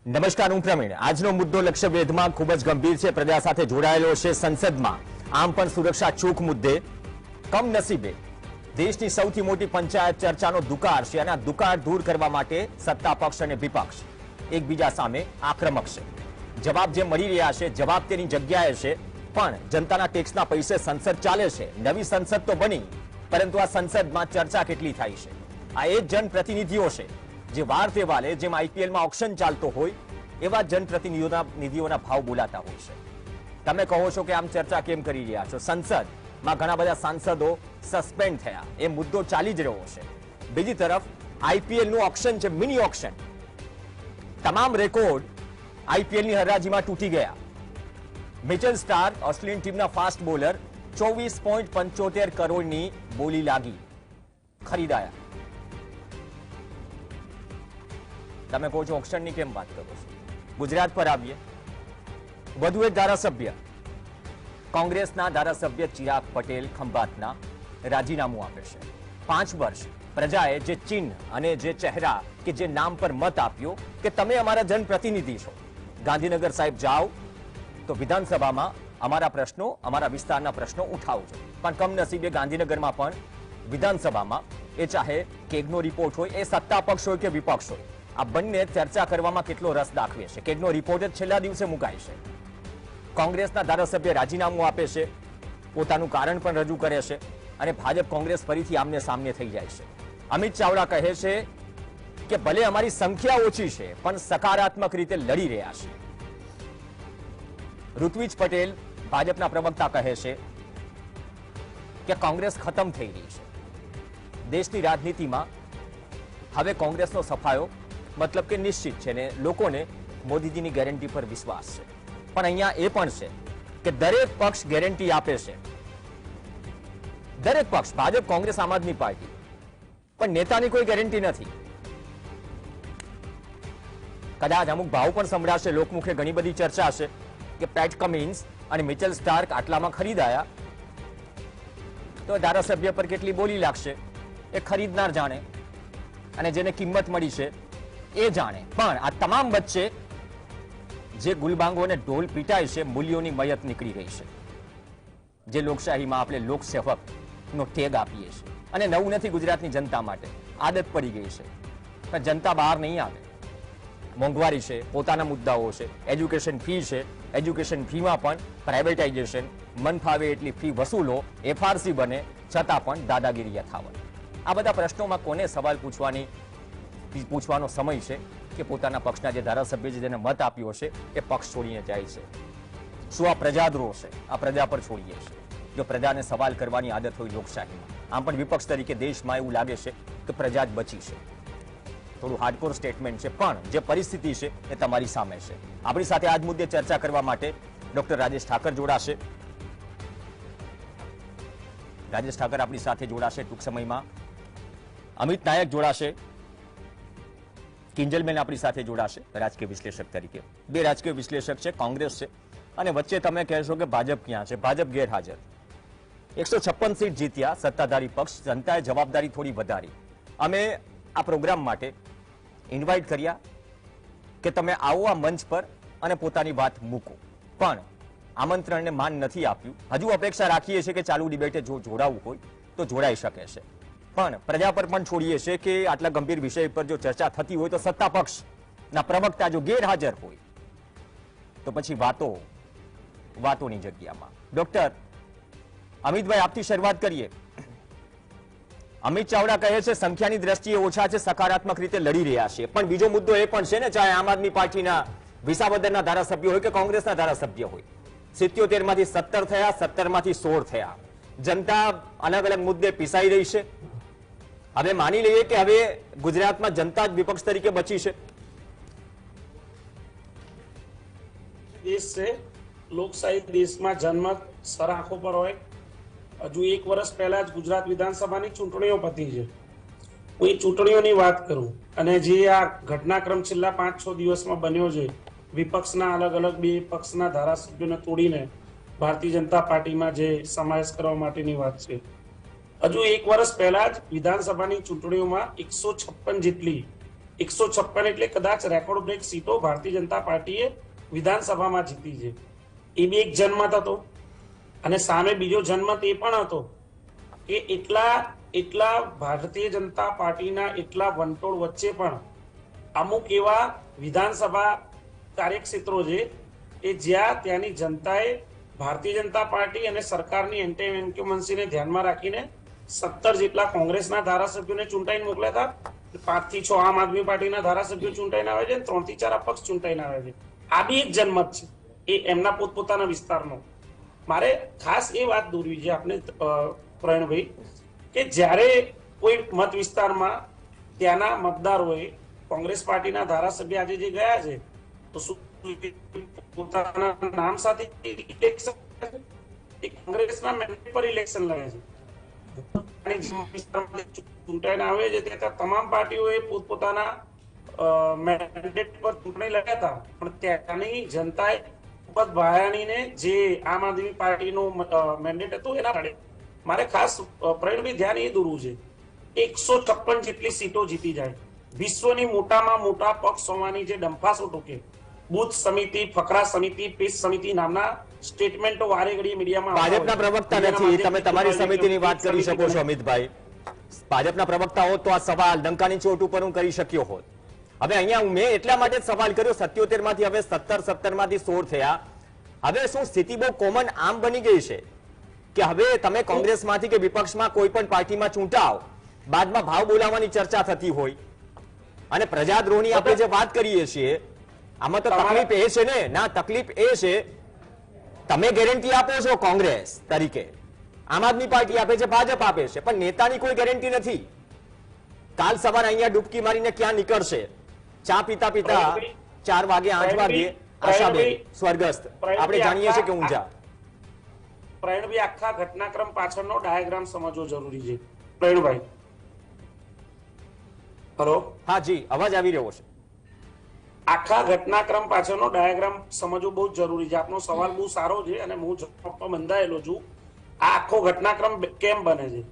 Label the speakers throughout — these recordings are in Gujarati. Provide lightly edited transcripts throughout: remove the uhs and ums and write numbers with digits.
Speaker 1: નમસ્કાર, હું પ્રવીણ। આજનો મુદ્દો લક્ષ્યભેદમાં ખૂબ જ ગંભીર છે, પ્રજા સાથે જોડાયેલો છે સંસદમાં। આમ પણ સુરક્ષા ચૂક મુદ્દે કમનસીબે દેશની સૌથી મોટી પંચાયત ચર્ચાનો દુકાર છે અને આ દુકાર દૂર કરવા માટે સત્તા પક્ષ અને વિપક્ષ એકબીજા સામે આક્રમક છે। જવાબ જે મળી રહ્યા છે, જવાબ તેની જગ્યાએ છે, પણ જનતાના ટેક્સના પૈસે સંસદ ચાલે છે। નવી સંસદ તો બની, પરંતુ આ સંસદમાં ચર્ચા કેટલી થાય છે? આ એ જ જનપ્રતિનિધિઓ છે જે વાર તહેવારે જેમ આઈપીએલમાં ઓક્શન ચાલતો હોય એવા જનપ્રતિનિધિઓના ભાવ બોલાતા હોય છે। તમે કહો છો કે આમ ચર્ચા કેમ કરી રહ્યા છો? સંસદમાં ઘણા બધા સાંસદો સસ્પેન્ડ થયા, એ મુદ્દો ચાલી જ રહ્યો છે। બીજી તરફ આઈપીએલનું ઓક્શન છે, મિની ઓક્શન, તમામ રેકોર્ડ આઈપીએલની હરાજીમાં તૂટી ગયા। મિચેલ સ્ટાર્ક ઓસ્ટ્રેલિયન ટીમના ફાસ્ટ બોલર 24.75 કરોડની બોલી લાગી, ખરીદાયા। તમે કહો છો ઓક્શનની કેમ વાત કરો છો? ગુજરાત પર આવીએ। વધુ એક ધારાસભ્ય, કોંગ્રેસના ધારાસભ્ય ચિરાગ પટેલ ખંભાતના રાજીનામું આપે છે। 5 વર્ષ પ્રજાએ જે ચિહ્ન અને જે ચહેરા કે જે નામ પર મત આપ્યો કે તમે અમારા જનપ્રતિનિધિ છો, ગાંધીનગર સાહેબ જાઓ તો વિધાનસભામાં અમારા પ્રશ્નો, અમારા વિસ્તારના પ્રશ્નો ઉઠાવજો, પણ કમનસીબે ગાંધીનગરમાં પણ વિધાનસભામાં એ ચાહે કેગનો રિપોર્ટ હોય, એ સત્તા પક્ષ હોય કે વિપક્ષ હોય, આ બંને ચર્ચા કરવામાં કેટલો રસ દાખવે છે। કેગનો રિપોર્ટ જ છેલ્લા દિવસે મુકાય છે। કોંગ્રેસના ધારાસભ્ય રાજીનામું આપે છે, પોતાનું કારણ પણ રજૂ કરે છે અને ભાજપ કોંગ્રેસ ફરીથી આમને સામને થઈ જાય છે। અમિત ચાવડા કહે છે કે ભલે અમારી સંખ્યા ઓછી છે પણ સકારાત્મક રીતે લડી રહ્યા છે। ઋત્વિજ પટેલ ભાજપના પ્રવક્તા કહે છે કે કોંગ્રેસ ખતમ થઈ રહી છે। દેશની રાજનીતિમાં હવે કોંગ્રેસનો સફાયો મતલબ કે નિશ્ચિત છે ને લોકોને મોદીજીની ગેરંટી પર વિશ્વાસ છે। પણ અહીંયા એ પણ છે કે દરેક પક્ષ ગેરંટી આપે છે, દરેક પક્ષ, ભાજપ, કોંગ્રેસ, આમ આદમી પાર્ટી, પણ નેતાની કોઈ ગેરંટી નથી। કદાચ અમુક ભાવ પણ સંભળાશે, લોકમુખે ઘણી બધી ચર્ચા છે કે પેટ કમિન્સ અને મિચેલ સ્ટાર્ક આટલામાં ખરીદાયા તો ધારાસભ્ય પર કેટલી બોલી લાગશે એ ખરીદનાર જાણે અને જેને કિંમત મળી છે એ જાણે। પણ આ તમામ વચ્ચે જે ગુલબાંગો અને ઢોલ પીટાય છે, મૂલ્યોની મયત નીકળી રહી છે, જે લોકશાહીમાં આપણે લોકસેવકનો ટેગ આપીએ છીએ। અને નવું નથી ગુજરાતની જનતા માટે, આદત પડી ગઈ છે, પણ જનતા બહાર નહીં આવે। મોંઘવારી છે, પોતાના મુદ્દાઓ છે, એજ્યુકેશન ફી છે, એજ્યુકેશન ફીમાં પણ પ્રાઇવેટાઇઝેશન, મન ફાવે એટલી ફી વસૂલો, એફઆરસી બને છતાં પણ દાદાગીરી યથાવત। આ બધા પ્રશ્નોમાં કોને સવાલ પૂછવાનો સમય છે કે પોતાના પક્ષના જે ધારાસભ્ય છે જેને મત આપ્યો છે એ પક્ષ છોડીને જાય છે? શું આ પ્રજાદ્રોહ છે? આ પ્રજા પર છોડીએ છે। જો પ્રજાને સવાલ કરવાની આદત હોય લોકશાહીમાં, આમ પણ વિપક્ષ તરીકે દેશમાં એવું લાગે છે કે પ્રજા જ બચી છે। થોડું હાર્ડકોર સ્ટેટમેન્ટ છે, પણ જે પરિસ્થિતિ છે એ તમારી સામે છે। આપણી સાથે આજ મુદ્દે ચર્ચા કરવા માટે ડોક્ટર રાજેશ ઠાકર જોડાશે। રાજેશ ઠાકર આપણી સાથે જોડાશે ટૂંક સમયમાં। અમિત નાયક જોડાશે, કિંજલબેન આપણી સાથે જોડાશે રાજકીય વિશ્લેષક તરીકે। બે રાજકીય વિશ્લેષક છે, કોંગ્રેસ છે અને વચ્ચે તમે કહેશો કે ભાજપ ક્યાં છે? ભાજપ ગેરહાજર। 156 સીટ જીત્યા સત્તાધારી પક્ષ, જનતાએ જવાબદારી થોડી વધારી। અમે આ પ્રોગ્રામ માટે ઇન્વાઇટ કર્યા કે તમે આવો આ મંચ પર અને પોતાની વાત મૂકો, પણ આમંત્રણને માન નથી આપ્યું। હજુ અપેક્ષા રાખીએ છીએ કે ચાલુ ડિબેટે જો જોડાવું હોય તો જોડાઈ શકે છે, પણ પ્રજા પર પણ છોડીએ છીએ કે આટલા ગંભીર વિષય પર જો ચર્ચા થતી હોય તો સત્તા પક્ષના પ્રવક્તા જો ગેરહાજર હોય તો પછી વાતોની જગ્યામાં। ડોક્ટર અમિતભાઈ, આપથી શરૂઆત કરીએ। અમિત ચાવડા કહે છે સંખ્યાની દ્રષ્ટિએ ઓછા છે, સકારાત્મક રીતે લડી રહ્યા છે, પણ બીજો મુદ્દો એ પણ છે ને, ચાહે આમ આદમી પાર્ટીના વિસાવદરના ધારાસભ્ય હોય કે કોંગ્રેસના ધારાસભ્ય હોય, 77 માંથી 17 થયા, 17 માંથી 16 થયા। જનતા અલગ અલગ મુદ્દે પીસાઈ રહી છે। હવે માની લઈએ કે હવે ગુજરાતમાં જનતા જ વિપક્ષ તરીકે બચી છે।
Speaker 2: દેશ છે, લોકશાહી દેશમાં જનમત સરાખો પર હોય। હજુ 1 વર્ષ પહેલા જ ગુજરાત વિધાનસભાની ચૂંટણીઓ પતી છે। હું એ ચૂંટણીઓની વાત કરું અને જે આ ઘટનાક્રમ છેલ્લા 5-6 દિવસમાં બન્યો છે, વિપક્ષના અલગ અલગ બે પક્ષના ધારાસભ્યોને તોડીને ભારતીય જનતા પાર્ટીમાં જે સમાવેશ કરવા માટેની વાત છે। હજુ 1 વર્ષ પહેલા જ વિધાનસભાની ચૂંટણીઓમાં 156 જેટલી 156 એટલે કદાચ રેકોર્ડ બ્રેક સીટો ભારતીય જનતા પાર્ટીએ વિધાનસભામાં જીતી છે. એ બી એક જનમત હતો અને સામે બીજો જનમત એ પણ હતો કે એટલા ભારતીય જનતા પાર્ટીના એટલા વંટોળ વચ્ચે પણ અમુક એવા વિધાનસભા કાર્યક્ષેત્રો છે કે જ્યાં ત્યાંની જનતાએ ભારતીય જનતા પાર્ટી અને સરકારની એન્ટી ઇન્કમ્બન્સીને ધ્યાનમાં રાખીને 17 જેટલા કોંગ્રેસના ધારાસભ્યોને ચૂંટાઈને મોકલ્યા હતા. 5 થી 6 આમ આદમી પાર્ટીના ધારાસભ્યો ચૂંટાઈને આવે છે અને 3 થી 4 અપક્ષ ચૂંટાઈને આવે છે. આ બી એક જનમત છે એ એમના પોતપોતાના વિસ્તારનો. મારે ખાસ એ વાત દોરવી છે આપણે પ્રવીણભાઈ કે જ્યારે કોઈ મત વિસ્તારમાં ત્યાંના મતદારોએ કોંગ્રેસ પાર્ટીના ધારાસભ્ય આજે જે ગયા છે તો શું પોતાના નામ સાથે કોંગ્રેસના મેન્ડેટ પર ઇલેક્શન લડે છે. ચૂંટાઈને આવે છે ત્યાં તમામ પાર્ટીઓએ પોતપોતાના મેન્ડેટ પર ચૂંટણી લડ્યા હતા પણ ત્યાંની જનતાએ ભૂપત ભાયાણીને જે આમ આદમી પાર્ટીનું મેન્ડેટ હતું એના લડે. મારે ખાસ પ્રવીણભાઈ ધ્યાન એ દોરવું છે 156 જેટલી સીટો જીતી જાય, વિશ્વની મોટામાં મોટા પક્ષ હોવાની જે ડંફાસો ટોકે, બુથ સમિતિ, ફકરા સમિતિ, પેજ સમિતિ નામના સ્ટેટમેન્ટો વારે ઘડી મીડિયામાં
Speaker 1: ભાજપના પ્રવક્તા નથી, તમે તમારી સમિતિની વાત કરી શકો છો અમિતભાઈ. ભાજપના પ્રવક્તા હોત તો આ સવાલ ડંકાની ચોટ ઉપર હું કરી શક્યો હોત. હવે અહીંયા મેં એટલા માટે જ સવાલ કર્યો 77 માંથી હવે 17 માંથી 16 થયા. હવે શું સ્થિતિ બહુ કોમન આમ બની ગઈ છે કે હવે તમે કોંગ્રેસમાંથી કે વિપક્ષમાં કોઈ પણ પાર્ટીમાં ચૂંટાવ, બાદમાં ભાવ બોલાવવાની ચર્ચા થતી હોય અને પ્રજાદ્રોહની આપણે જે વાત કરીએ છીએ આમાં તો તકલીફ એ છે ને, ના તકલીફ એ છે તમે ગેરંટી આપો છો કોંગ્રેસ તરીકે, આમ આદમી પાર્ટી આપે છે, ભાજપ આપે છે, પણ નેતાની કોઈ ગેરંટી નથી. કાલ સવારે અહીંયા ડૂબકી મારીને ક્યાં નીકળશે, ચા પીતા પીતા 4 વાગે 8 વાગે આશાબેન સ્વર્ગસ્થ આપણે જાણીએ છીએ કે ઊંઝા.
Speaker 2: પ્રવીણભાઈ આખા ઘટનાક્રમ પાછળનો ડાયાગ્રામ સમજવો જરૂરી છે. પ્રવીણભાઈ હેલો,
Speaker 1: હા જી અવાજ આવી રહ્યો છે.
Speaker 2: આખા ઘટનાક્રમ પાછળનો ડાયાગ્રામ સમજવો બહુ જરૂરી છે. આપનો સવાલ બહુ સારો છે અને હું જવાબ આપવા બંધાયેલો છું. આ આખો ઘટનાક્રમ કેમ બને છે?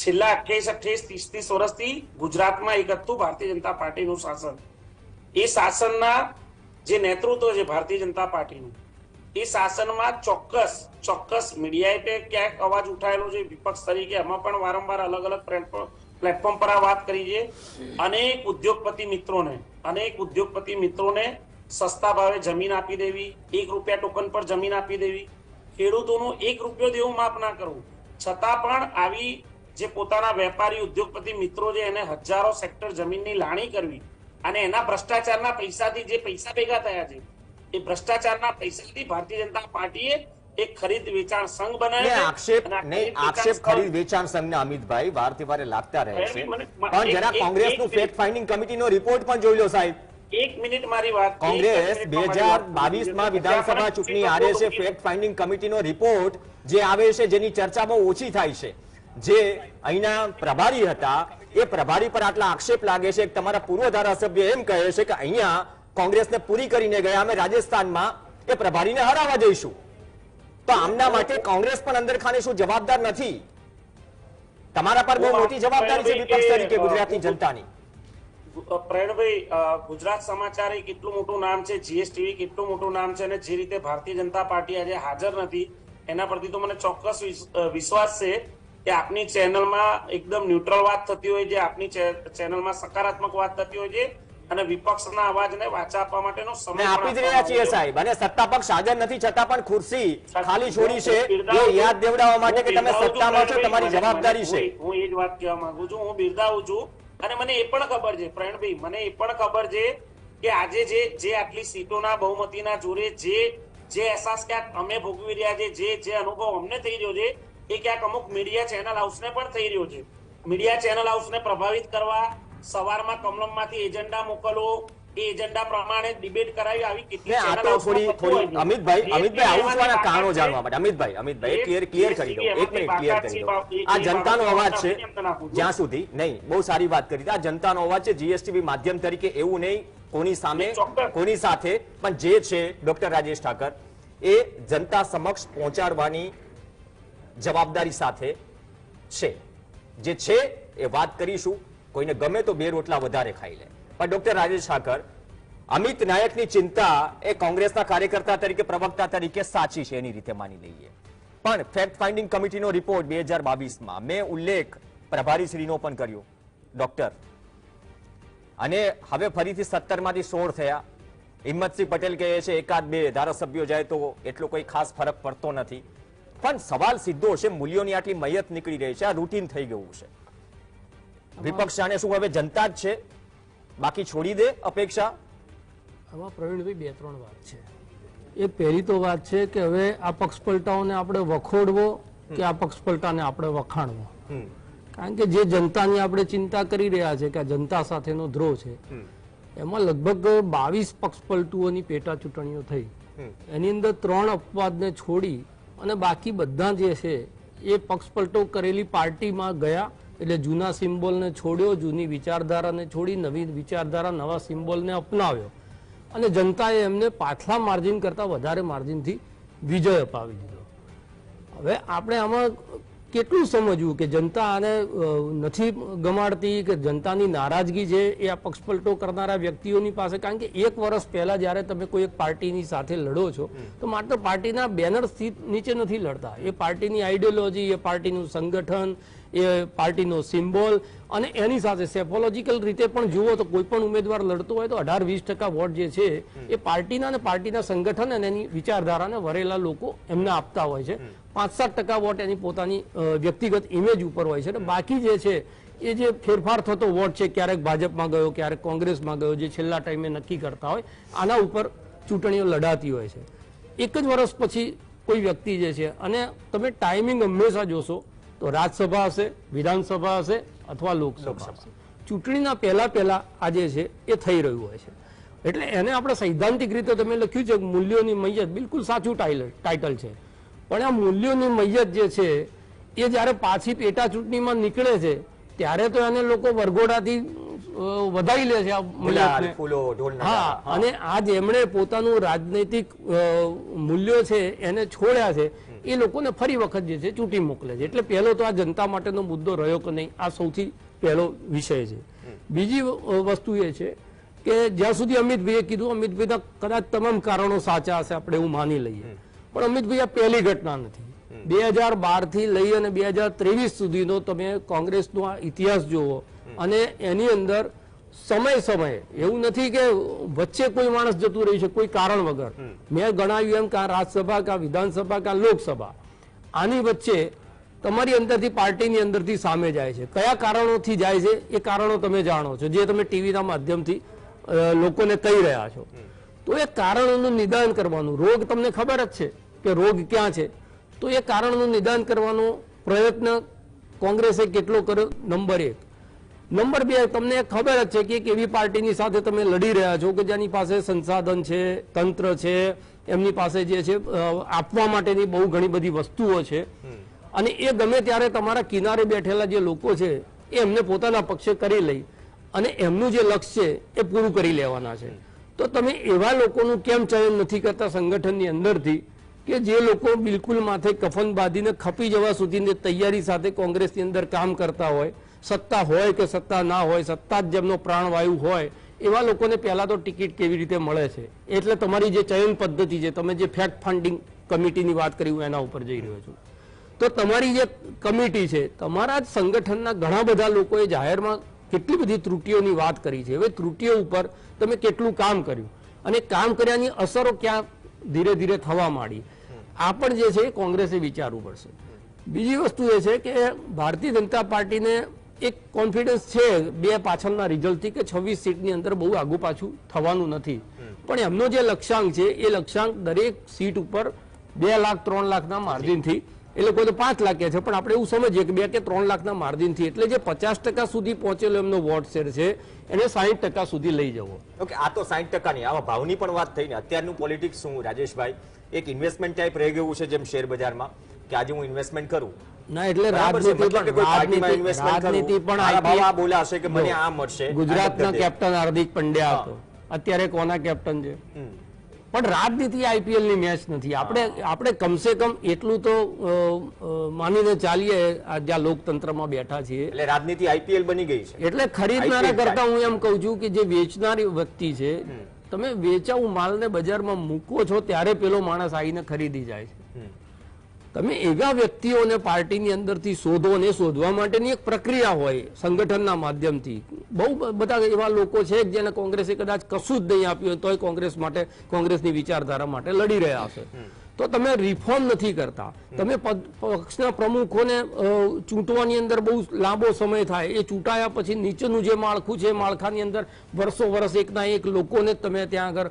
Speaker 2: છેલ્લા 28-30 વર્ષથી ગુજરાતમાં એક હતું ભારતીય જનતા પાર્ટીનું શાસન. એ શાસનના જે નેતૃત્વ છે ભારતીય જનતા પાર્ટીનું, એ શાસનમાં ચોક્કસ મીડિયાએ ક્યાંક અવાજ ઉઠાયેલો છે વિપક્ષ તરીકે, એમાં પણ વારંવાર અલગ અલગ પ્લેટફોર્મ પર આ વાત કરી છે. અનેક ઉદ્યોગપતિ મિત્રોને સસ્તા ભાવે જમીન આપી દેવી, ₹1 ટોકન પર જમીન આપી દેવી, ખેડૂતોનું ₹1 દેવું માફ ના કરવું, છતાં પણ આવી જે પોતાના વેપારી ઉદ્યોગપતિ મિત્રો છે એને હજારો સેક્ટર જમીનની લાણી કરવી અને એના ભ્રષ્ટાચારના પૈસાથી જે પૈસા ભેગા થયા છે એ ભ્રષ્ટાચારના પૈસાથી ભારતીય જનતા પાર્ટીએ એક ખરીદ વેચાણ સંઘ બનાવ્યો.
Speaker 1: આક્ષેપ ખરીદ વેચાણ સંઘના અમિતભાઈ વારથી વારે લાગતા રહે છે, પણ જરા કોંગ્રેસનું ફેક્ટ ફાઇન્ડિંગ કમિટીનો રિપોર્ટ પણ જોઈ લો સાહેબ.
Speaker 2: એક મિનિટ મારી વાત.
Speaker 1: કોંગ્રેસ 2022માં વિધાનસભા ચૂંટણી હારે છે. ફેક્ટ ફાઇન્ડિંગ કમિટીનો રિપોર્ટ જે આવે છે, જેની ચર્ચા બહુ ઓછી થાય છે, જે અહીંના પ્રભારી હતા એ પ્રભારી પર આટલા આક્ષેપ લાગે છે. તમારા પૂર્વ ધારાસભ્ય એમ કહે છે કે અહીંયા કોંગ્રેસને પૂરી કરીને ગયા, અમે રાજસ્થાનમાં એ પ્રભારીને હરાવવા જઈશું. તો આમના માટે કોંગ્રેસ પણ અંદર ખાને શું જવાબદાર નથી? તમારા પર બહુ મોટી જવાબદારી છે વિપક્ષ તરીકે ગુજરાતની જનતાની.
Speaker 2: પ્રવીણભાઈ, ગુજરાત સમાચાર એ કેટલું મોટું નામ છે, જીએસટીવી કેટલું મોટું નામ છે, અને જે રીતે ભારતીય જનતા પાર્ટી આજે હાજર નથી એના પરથી તો મને ચોક્કસ વિશ્વાસ છે કે આપની ચેનલમાં એકદમ ન્યુટ્રલ વાત થતી હોય છે, આપની ચેનલમાં સકારાત્મક વાત થતી હોય છે અને વિપક્ષના અવાજને વાચા આપવા માટેનો સમય
Speaker 1: આપી જ રહ્યા છીએ સાહેબ. અને સત્તા પક્ષ હાજર નથી છતાં પણ ખુરશી ખાલી છોડી છે એ યાદ દેવડાવવા માટે કે તમે સત્તામાં છો, તમારી જવાબદારી છે.
Speaker 2: હું એ જ વાત કહેવા માંગુ છું, હું બિરદાવું છું. અને મને એ પણ ખબર છે પ્રવીણભાઈ, મને એ પણ ખબર છે કે આજે જે આટલી સીટોના બહુમતીના જોરે જે અહેસાસ ક્યાંક અમે ભોગવી રહ્યા છે, જે અનુભવ અમને થઈ રહ્યો છે એ ક્યાંક અમુક મીડિયા ચેનલ હાઉસને પણ થઈ રહ્યો છે. મીડિયા ચેનલ હાઉસને પ્રભાવિત કરવા, સવારમાં કમલમમાંથી એજન્ડા મોકલવો, એ એજન્ડા પ્રમાણે ડિબેટ કરાવી, આવી કેટલી ચેનલ
Speaker 1: થોડી અમિતભાઈ આવું છું કારણો જાણવા માટે. અમિતભાઈ ક્લિયર કરી દો, 1 મિનિટ ક્લિયર કરી દો. આ જનતાનો અવાજ છે, જ્યાં સુધી નહીં, બહુ સારી વાત કરી. આ જનતાનો અવાજ છે, જીએસટીવી માધ્યમ તરીકે એવું નહીં કોની સામે કોની સાથે, પણ જે છે ડોક્ટર રાજેશ ઠાકર એ જનતા સમક્ષ પહોંચાડવાની જવાબદારી સાથે છે. જે છે એ વાત કરીશું. કોઈને ગમે તો 2 રોટલા વધારે ખાઈ લે, પણ ડોક્ટર રાજેશ ઠાકર, અમિત નાયકની ચિંતા એ કોંગ્રેસના કાર્યકર્તા તરીકે, પ્રવક્તા તરીકે સાચી છે, એની રીતે માની લઈએ. પણ ફેક્ટ ફાઇન્ડિંગ કમિટીનો રિપોર્ટ 2022માં મેં ઉલ્લેખ પ્રભારીશ્રીનો પણ કર્યો ડોક્ટર, અને હવે ફરીથી 17માંથી 16 થયા. હિંમતસિંહ પટેલ કહે છે એકાદ બે ધારાસભ્યો જાય તો એટલો કોઈ ખાસ ફરક પડતો નથી. પણ સવાલ સીધો છે, મૂલ્યોની આટલી મયત નીકળી રહી છે, આ રૂટીન થઈ ગયું છે. વિપક્ષ જાણે શું હવે જનતા જ છે, બાકી છોડી દે અપેક્ષા?
Speaker 3: આમાં પ્રવીણભાઈ 2-3 વાત છે. એ પહેલી તો વાત છે કે હવે આ પક્ષ પલટાઓને આપણે વખોડવો કે આ પક્ષ પલટાને આપણે વખાણવો. કારણ કે જે જનતાની આપણે ચિંતા કરી રહ્યા છે કે આ જનતા સાથેનો ધ્રોહ છે, એમાં લગભગ 22 પક્ષ પલટુઓની પેટા ચૂંટણીઓ થઈ. એની અંદર 3 અપવાદને છોડી અને બાકી બધા જે છે એ પક્ષ પલટો કરેલી પાર્ટીમાં ગયા. એટલે જૂના સિમ્બોલને છોડ્યો, જૂની વિચારધારાને છોડી નવી વિચારધારા, નવા સિમ્બોલને અપનાવ્યો અને જનતાએ એમને પાછલા માર્જિન કરતા વધારે માર્જિનથી વિજય અપાવી દીધો. હવે આપણે આમાં કેટલું સમજવું કે જનતા આને નથી ગમાડતી કે જનતાની નારાજગી છે એ આ પક્ષ પલટો કરનારા વ્યક્તિઓની પાસે? કારણ કે 1 વર્ષ પહેલા જ્યારે તમે કોઈ એક પાર્ટીની સાથે લડો છો તો માત્ર પાર્ટીના બેનર નીચે નથી લડતા. એ પાર્ટીની આઈડિયોલોજી, એ પાર્ટીનું સંગઠન, એ પાર્ટીનો સિમ્બોલ, અને એની સાથે સેફોલોજીકલ રીતે પણ જુઓ તો કોઈ પણ ઉમેદવાર લડતો હોય તો 18-20% વોટ જે છે એ પાર્ટીના અને પાર્ટીના સંગઠન અને એની વિચારધારાને વરેલા લોકો એમને આપતા હોય છે. 5-7% વોટ એની પોતાની વ્યક્તિગત ઇમેજ ઉપર હોય છે. અને બાકી જે છે એ જે ફેરફાર થતો વોટ છે, ક્યારેક ભાજપમાં ગયો, ક્યારેક કોંગ્રેસમાં ગયો, જે છેલ્લા ટાઈમે નક્કી કરતા હોય, આના ઉપર ચૂંટણીઓ લડાતી હોય છે. 1 જ વર્ષ પછી કોઈ વ્યક્તિ જે છે, અને તમે ટાઈમિંગ હંમેશા જોશો તો રાજ્યસભા હશે, વિધાનસભા હશે અથવા લોકસભા હશે. ચૂંટણીના પહેલા આ જે છે એ થઈ રહ્યું હોય છે. એટલે એને આપણે સૈદ્ધાંતિક રીતે તમે લખ્યું છે મૂલ્યોની મૈયત, બિલકુલ સાચું ટાઇટલ છે. પણ આ મૂલ્યોની મૈયત જે છે એ જ્યારે પાછી પેટા ચૂંટણીમાં નીકળે છે ત્યારે તો એને લોકો વરઘોડાથી વધારી લે છે આ મૈયતને. હા, અને આજ એમણે પોતાનું રાજનૈતિક મૂલ્યો છે એને છોડ્યા છે, એ લોકોને ફરી વખત જે છે ચૂંટી મોકલે છે. એટલે પહેલો તો આ જનતા માટેનો મુદ્દો રહ્યો કે નહીં, આ સૌથી પહેલો વિષય છે. બીજી વસ્તુ એ છે કે જ્યાં સુધી અમિતભાઈએ કીધું, અમિતભાઈના કદાચ તમામ કારણો સાચા હશે, આપણે એવું માની લઈએ, પણ અમિતભાઈ આ પહેલી ઘટના નથી. 2012 થી લઈ અને 2023 સુધીનો તમે કોંગ્રેસનો આ ઇતિહાસ જુઓ અને એની અંદર સમયે એવું નથી કે વચ્ચે કોઈ માણસ જતું રહ્યું છે કોઈ કારણ વગર. મેં ગણાવ્યું એમ કે આ રાજ્યસભા, કે વિધાનસભા, કે લોકસભા, આની વચ્ચે તમારી અંદરથી, પાર્ટીની અંદરથી સામે જાય છે. કયા કારણોથી જાય છે એ કારણો તમે જાણો છો, જે તમે ટીવીના માધ્યમથી લોકોને કહી રહ્યા છો. તો એ કારણોનું નિદાન કરવાનું, રોગ તમને ખબર જ છે કે રોગ ક્યાં છે, તો એ કારણનું નિદાન કરવાનો પ્રયત્ન કોંગ્રેસે કેટલો કર્યો? નંબર 1. નંબર 2, તમને ખબર જ છે કે એક એવી પાર્ટીની સાથે તમે લડી રહ્યા છો કે જેની પાસે સંસાધન છે, તંત્ર છે, એમની પાસે જે છે આપવા માટેની બહુ ઘણી બધી વસ્તુઓ છે, અને એ ગમે ત્યારે તમારા કિનારે બેઠેલા જે લોકો છે એ એમને પોતાના પક્ષે કરી લઈ અને એમનું જે લક્ષ્ય છે એ પૂરું કરી લેવાના છે. તો તમે એવા લોકોનું કેમ ચયન નથી કરતા સંગઠનની અંદરથી કે જે લોકો બિલકુલ માથે કફન બાંધીને ખપી જવા સુધીની તૈયારી સાથે કોંગ્રેસની અંદર કામ કરતા હોય, સત્તા હોય કે સત્તા ના હોય, સત્તા જ જેમનો પ્રાણવાયુ હોય, એવા લોકોને પહેલા તો ટિકિટ કેવી રીતે મળે છે? એટલે તમારી જે ચયન પદ્ધતિ છે, તમે જે ફેક્ટ ફાઇન્ડિંગ કમિટીની વાત કરી, હું એના ઉપર જઈ રહ્યો છું. તો તમારી જે કમિટી છે, તમારા જ સંગઠનના ઘણા બધા લોકોએ જાહેરમાં કેટલી બધી ત્રુટીઓની વાત કરી છે. હવે ત્રુટીઓ ઉપર તમે કેટલું કામ કર્યું અને કામ કર્યાની અસરો ક્યાં ધીરે ધીરે થવા માંડી, આ પણ જે છે કોંગ્રેસે વિચારવું પડશે. બીજી વસ્તુ એ છે કે ભારતીય જનતા પાર્ટીને એક કોન્ફિડન્સ છે 2 પાછળના રિઝલ્ટથી કે 26 સીટની અંદર બહુ આગુ પાછું થવાનું નથી. પણ એમનો જે લક્ષ્યાંક છે એ લક્ષ્યાંક દરેક સીટ ઉપર 2 લાખ 3 લાખના માર્જિનથી, એ લોકો તો 5 લાખ કહે છે, પણ આપણે એવું સમજીએ કે 2 કે 3 લાખના માર્જિનથી, એટલે જે 50% સુધી પહોંચેલો એમનો વોટ શેર છે એને 60% સુધી લઈ જવો.
Speaker 1: ઓકે, આ તો 60% ની, આવા ભાવની પણ વાત થઈ ને. અત્યારનું પોલિટિક્સ શું રાજેશભાઈ, એક ઇન્વેસ્ટમેન્ટ ટાઈપ રહી ગયું છે, જેમ શેર બજારમાં કે આજે હું ઇન્વેસ્ટમેન્ટ કરું
Speaker 3: ના, એટલે રાજનીતિ પણ
Speaker 1: બોલાશે કે મને આ મળશે.
Speaker 3: ગુજરાતના કેપ્ટન હાર્દિક પંડ્યા હતો, અત્યારે કોના કેપ્ટન છે? પણ રાજનીતિ આઈપીએલ ની મેચ નથી. આપણે કમસે કમ એટલું તો માનીને ચાલીએ જ્યાં લોકતંત્રમાં બેઠા છીએ.
Speaker 1: એટલે રાજનીતિ આઈપીએલ બની ગઈ છે.
Speaker 3: એટલે ખરીદનારા કરતા હું એમ કહું છું કે જે વેચનારી વ્યક્તિ છે, તમે વેચાવું માલને બજારમાં મૂકો છો ત્યારે પેલો માણસ આવીને ખરીદી જાય છે. તમે એવા વ્યક્તિઓને પાર્ટીની અંદરથી શોધો, અને શોધવા માટેની એક પ્રક્રિયા હોય સંગઠનના માધ્યમથી. બહુ બધા એવા લોકો છે જેને કોંગ્રેસે કદાચ કશું જ નહીં આપ્યું તોય કોંગ્રેસ માટે, કોંગ્રેસની વિચારધારા માટે લડી રહ્યા હશે. તો તમે રિફોર્મ નથી કરતા. તમે પક્ષના પ્રમુખોને ચૂંટવાની અંદર બહુ લાંબો સમય થાય, એ ચૂંટાયા પછી નીચેનું જે માળખું છે એ માળખાની અંદર વર્ષો એકના એક લોકોને તમે ત્યાં આગળ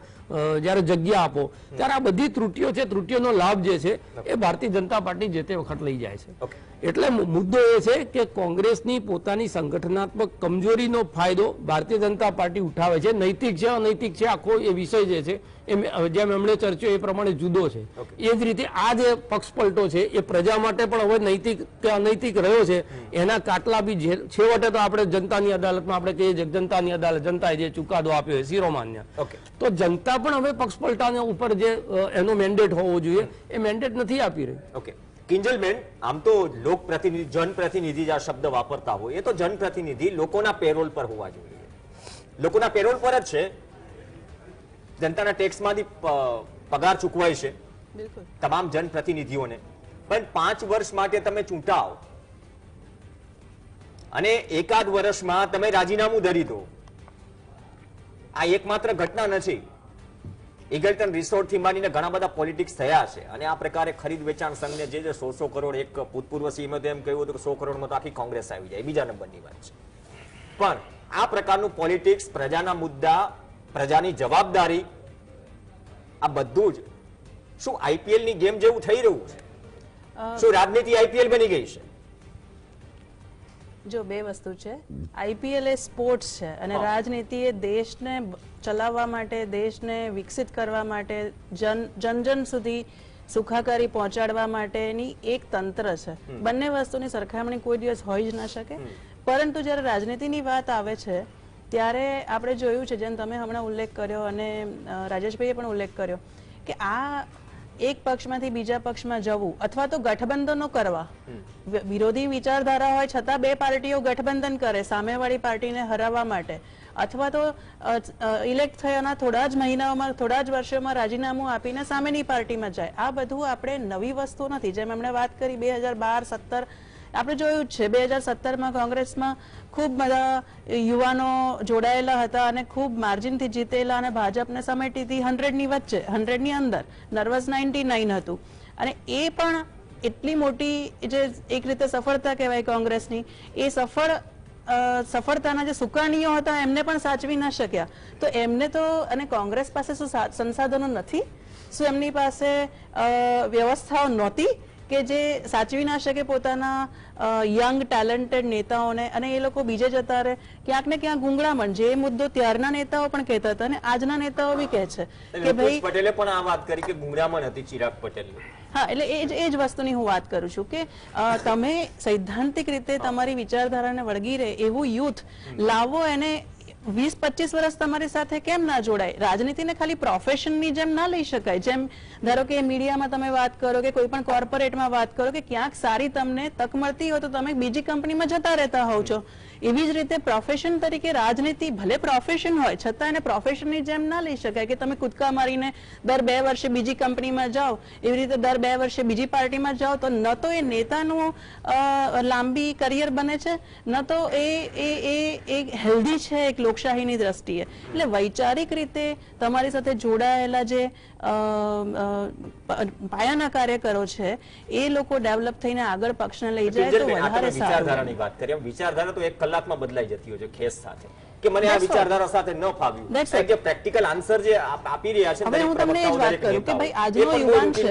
Speaker 3: જ્યારે જગ્યા આપો ત્યારે આ બધી ત્રુટિઓ છે, ત્રુટિઓનો લાભ જે છે એ ભારતીય જનતા પાર્ટી જે તે વખત લઈ જાય છે. એટલે મુદ્દો એ છે કે કોંગ્રેસની પોતાની સંગઠનાત્મક કમજોરીનો ફાયદો ભારતીય જનતા પાર્ટી ઉઠાવે છે. નૈતિક છે અનૈતિક છે આખો એ વિષય જે છે જેમ એમણે ચર્ચ્યો એ પ્રમાણે જુદો છે. એ જ રીતે આ જે પક્ષ પલટો છે એ પ્રજા માટે પણ હવે નૈતિક કે અનૈતિક રહ્યો છે. એના કાટલા બી છેવટે તો આપણે જનતાની અદાલતમાં આપણે કહીએ છીએ જનતાની અદાલત, જનતાએ જે ચુકાદો આપ્યો છે શિરોમાન્ય, તો જનતા પણ હવે પક્ષ પલટાના ઉપર જે એનો મેન્ડેટ હોવો જોઈએ એ મેન્ડેટ નથી આપી રહી.
Speaker 1: ઓકે કિંજલબેન, આમ તો લોકપ્રતિનિધિ, જનપ્રતિનિધિ જે શબ્દ વાપરતા હોય એ તો જનપ્રતિનિધિ લોકોના પેરોલ પર હોવા જોઈએ. લોકોના પેરોલ પર જ છે. જનતાના ટેક્સમાંથી પગાર ચૂકવાય છે તમામ જનપ્રતિનિધિઓને. પણ 5 વર્ષ માટે તમે ચૂંટાઓ અને એકાદ વર્ષમાં તમે રાજીનામું ધરી દો. આ એકમાત્ર ઘટના નથી. ઇગલ્ટન રિસોર્ટથી માંડીને ઘણા બધા પોલિટિક્સ થયા છે. અને આ પ્રકારે ખરીદ વેચાણ સંઘને જે 100 કરોડ, એક ભૂતપૂર્વ સીએમ એમ કહ્યું હતું કે 100 કરોડમાં તો આખી કોંગ્રેસ આવી જાય, બીજા નંબરની વાત છે. પણ આ પ્રકારનું પોલિટિક્સ, પ્રજાના મુદ્દા, પ્રજાની જવાબદારી, આ બધું જ શું આઈપીએલ ની ગેમ જેવું થઈ રહ્યું છે? શું રાજનીતિ આઈપીએલ બની ગઈ છે?
Speaker 4: જો બે વસ્તુ છે. આઈપીએલ એ સ્પોર્ટ્સ છે અને રાજનીતિ એ દેશને ચલાવવા માટે, દેશને વિકસિત કરવા માટે, જન સુધી સુખાકારી પહોંચાડવા માટેની એક તંત્ર છે. બંને વસ્તુની સરખામણી કોઈ દિવસ હોઈ જ ન શકે. પરંતુ જ્યારે રાજનીતિની વાત આવે છે ત્યારે આપણે જોયું છે, જેમ તમે હમણાં ઉલ્લેખ કર્યો અને રાજેશભાઈએ પણ ઉલ્લેખ કર્યો, કે આ એક પક્ષમાંથી બીજા પક્ષમાં જવું અથવા તો ગઠબંધનો કરવા, વિરોધી વિચારધારા હોય છતાં બે પાર્ટીઓ ગઠબંધન કરે સામેવાળી પાર્ટીને હરાવવા માટે, અથવા તો ઇલેક્ટ થયાના થોડા જ મહિનાઓમાં, થોડા જ વર્ષોમાં રાજીનામું આપીને સામેની પાર્ટીમાં જાય. આ બધું આપણે નવી વસ્તુ નથી. જેમ એમણે વાત કરી 2012-17 આપણે જોયું જ છે. 2017માં કોંગ્રેસમાં ખૂબ બધા યુવાનો જોડાયેલા હતા અને ખૂબ માર્જિનથી જીતેલા અને ભાજપને સમેટી હતી 100ની વચ્ચે, 100ની અંદર. નર્વસ 99 હતું. અને એ પણ એટલી મોટી જે એક રીતે સફળતા કહેવાય કોંગ્રેસની, એ સફળતાના જે સુકાનીઓ હતા એમને પણ સાચવી ન શક્યા. તો એમને તો, અને કોંગ્રેસ પાસે શું સંસાધનો નથી? શું એમની પાસે વ્યવસ્થાઓ નહોતી કે જે સાચવી ના શકે પોતાના યંગ ટેલેન્ટેડ નેતાઓને, અને એ લોકો બીજે જતા રહે? ક્યાંક ને ક્યાંક ગુંગળામણ, જે મુદ્દો ત્યારના નેતાઓ પણ કહેતા હતા અને આજના નેતાઓ બી કહે છે કે ભાઈ,
Speaker 1: પટેલે પણ આ વાત કરી કે ગુંગળામણ હતી ચિરાગ પટેલની.
Speaker 4: હા, એટલે એ જ વસ્તુની હું વાત કરું છું કે તમે સૈદ્ધાંતિક રીતે તમારી વિચારધારાને વળગી રહે એવું યુથ લાવો. એને 20-25 વર્ષ તમારી સાથે કેમ ના જોડાય? રાજનીતિને ખાલી પ્રોફેશનની જેમ ના લઈ શકાય. જેમ ધારો કે મીડિયામાં તમે વાત કરો કે કોઈ પણ કોર્પોરેટમાં વાત કરો કે ક્યાંક સારી તમને તક મળતી હોય તો તમે બીજી કંપનીમાં જતા રહેતા હોવ છો. એવી જ રીતે પ્રોફેશન તરીકે રાજનીતિ ભલે પ્રોફેશન હોય છતાં એને પ્રોફેશનની જેમ ના લઈ શકાય કે તમે કૂદકા મારીને દર 2 વર્ષે બીજી કંપનીમાં જાઓ, એવી રીતે દર 2 વર્ષે બીજી પાર્ટીમાં જાઓ. તો ન તો એ નેતાનું લાંબી કરિયર બને છે, ન તો એ હેલ્ધી છે એક લોકશાહીની દ્રષ્ટિએ. એટલે વૈચારિક રીતે તમારી સાથે જોડાયેલા જે પાયાના કાર્યકરો છે એ લોકો ડેવલપ થઈને આગળ પક્ષને લઈ જાય તો વધારે સારું.
Speaker 1: વિચારધારાની વાત કરીએ. વિચારધારા તો 1 કલાકમાં બદલાઈ જતી હોય છે ખેસ સાથે, કે મને આ વિચારધારા સાથે ન ફાવ્યું. કે પ્રેક્ટિકલ આન્સર જે આપી રહ્યા છે.
Speaker 4: હવે હું તમને એ જ વાત કરું કે ભાઈ આજનો યુવાન છે,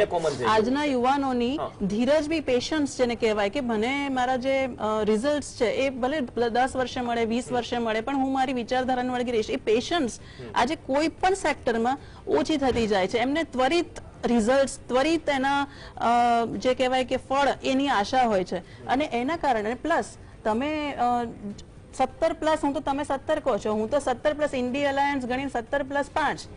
Speaker 4: આજના યુવાનોની ધીરજ બી, પેશન્સ જેને કહેવાય, કે મને મારા જે રિઝલ્ટ છે એ ભલે 10 વર્ષે મળે, 20 વર્ષે મળે, પણ હું મારી વિચારધારાને વળગી રહીશ. એ પેશન્સ આજે કોઈ પણ સેક્ટરમાં ઓછી થતી જાય છે. એમને ત્વરિત રિઝલ્ટ, ત્વરિત એના જે કહેવાય કે ફળ, એની આશા હોય છે. અને એના કારણે પ્લસ તમે 17+, હું તો તમે 17 કહો છો, હું તો 17+ ઇન્ડી અલાયન્સ ગણી 17+5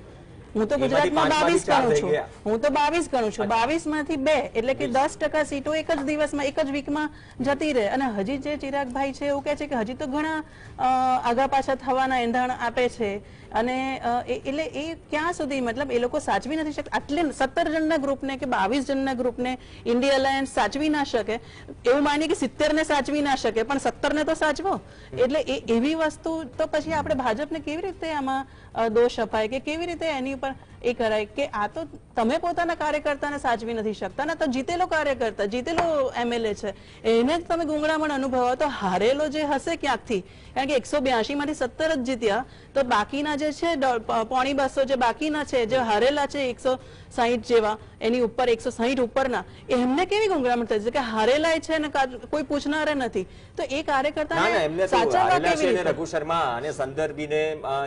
Speaker 4: હું તો ગુજરાતમાં 22 ગણું છું, હું તો 22 ગણું છું, 22 માંથી 2 એટલે કે 10% સીટો એક જ દિવસમાં એક જ વીકમાં જતી રહે. અને હજી જે ચિરાગભાઈ છે એવું કહે છે કે હજી તો ઘણા આગા પાછા થવાના એંધાણ આપે છે. અને એટલે એ ક્યાં સુધી, મતલબ એ લોકો સાચવી નથી શકતા. આટલે 17 જણના ગ્રુપને કે 22 જણના ગ્રુપને ઇન્ડિયા અલાયન્સ સાચવી ના શકે. એવું માનીએ કે 70 ને સાચવી ના શકે, પણ 17 ને તો સાચવો. એટલે એ એવી વસ્તુ તો પછી આપણે ભાજપને કેવી રીતે આમાં દોષ અપાય કે કેવી રીતે એની ઉપર એ કરાય કે આ તો તમે પોતાના કાર્યકર્તાને સાચવી નથી શકતા ને, તો જીતેલો કાર્યકર્તા, જીતેલો એમએલએ છે એને જ તમે ગુંગળામણ અનુભવો. તો હારેલો જે હશે ક્યાંકથી, કારણ કે 182 માંથી 17 જ જીત્યા, તો બાકીના જે છે 250 જે બાકીના છે, જે હારેલા છે 160 જેવા, એની ઉપર 160 ઉપરના, એમને કેવી ગુંગળામણ થઈ છે કે હારેલા છે ને કોઈ પૂછનારે નથી. તો એ કાર્યકર્તાને સાચવવા કેવી રીતે?
Speaker 1: રઘુ શર્મા અને સંદર્ભીને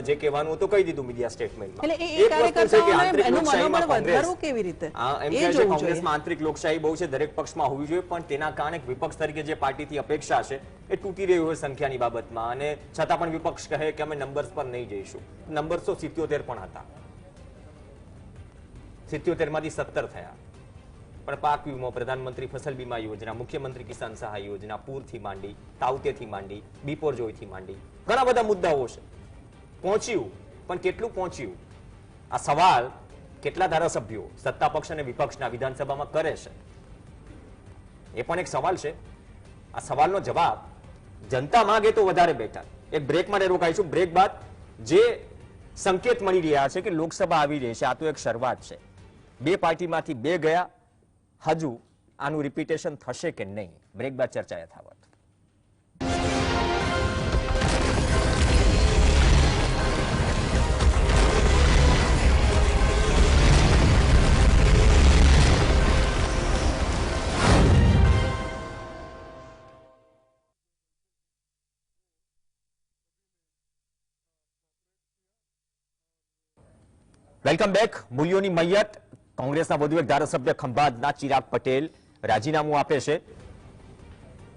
Speaker 1: જે કહેવાનું હતું કહી દીધું મીડિયા સ્ટેટમેન્ટમાં.
Speaker 4: એટલે એ કાર્યકર્તાઓને એનું મનોબળ વધારવું કેવી રીતે,
Speaker 1: એમ કહે છે કોંગ્રેસમાં આંતરિક લોકશાહી બહુ છે, દરેક પક્ષમાં હોવી જોઈએ, પણ તેના કારણે વિપક્ષ તરીકે જે પાર્ટીથી અપેક્ષા છે એ તૂટી રહી હોય સંખ્યાની બાબતમાં, અને છતાં પણ વિપક્ષ કહે કે અમે નંબર્સ પર નહીં જઈશું. નંબર્સ તો 77 પણ હતા, 77 માંથી 17 થયા. પણ પાક વીમો, પ્રધાનમંત્રી ફસલ બીમા યોજના, મુખ્યમંત્રી કિસાન સહાય યોજના, પૂરથી માંડી, તાવતેથી માંડી, બિપોરજોયથી માંડી ઘણા બધા મુદ્દાઓ છે. પહોંચ્યું, પણ કેટલું પહોંચ્યું? આ સવાલ કેટલા ધારાસભ્યો સત્તા પક્ષ અને વિપક્ષના વિધાનસભામાં કરે છે, એ પણ એક સવાલ છે. આ સવાલનો જવાબ જનતા માંગે તો વધારે બેટર. એક બ્રેક માટે રોકાઈશું. બ્રેક બાદ જે સંકેત મળી રહ્યા છે કે લોકસભા આવી રહી છે, આ તો એક શરૂઆત છે. 2 પાર્ટીમાંથી 2 ગયા, હજુ આનું રિપીટેશન થશે કે નહીં? બ્રેક બાદ ચર્ચા યથાવત. Welcome back. મૂલ્યોની મૈયત. કોંગ્રેસના વધુ એક ધારાસભ્ય ખંભાતના ચિરાગ પટેલ રાજીનામું આપે છે.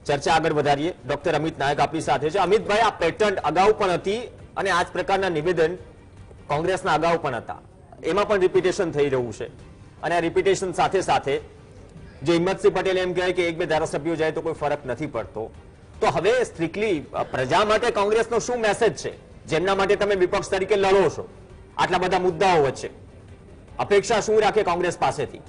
Speaker 1: ચર્ચા આગળ વધારીએ. ડોક્ટર અમિત નાયક આપણી સાથે છે. અમિતભાઈ, આ પેટર્ન અગાઉ પણ હતી અને આ જ પ્રકારના નિવેદન કોંગ્રેસના અગાઉ પણ હતા, એમાં પણ રિપીટેશન થઈ રહ્યું છે. અને આ રિપીટેશન સાથે સાથે જે હિંમતસિંહ પટેલ એમ કહે કે 1-2 ધારાસભ્યો જાય તો કોઈ ફરક નથી પડતો, તો હવે સ્ટ્રિક્ટલી પ્રજા માટે કોંગ્રેસનો શું મેસેજ છે, જેમના માટે તમે વિપક્ષ તરીકે લડો છો આટલા બધા મુદ્દાઓ વચ્ચે? અપેક્ષા શું રાખે કોંગ્રેસ પાસેથી?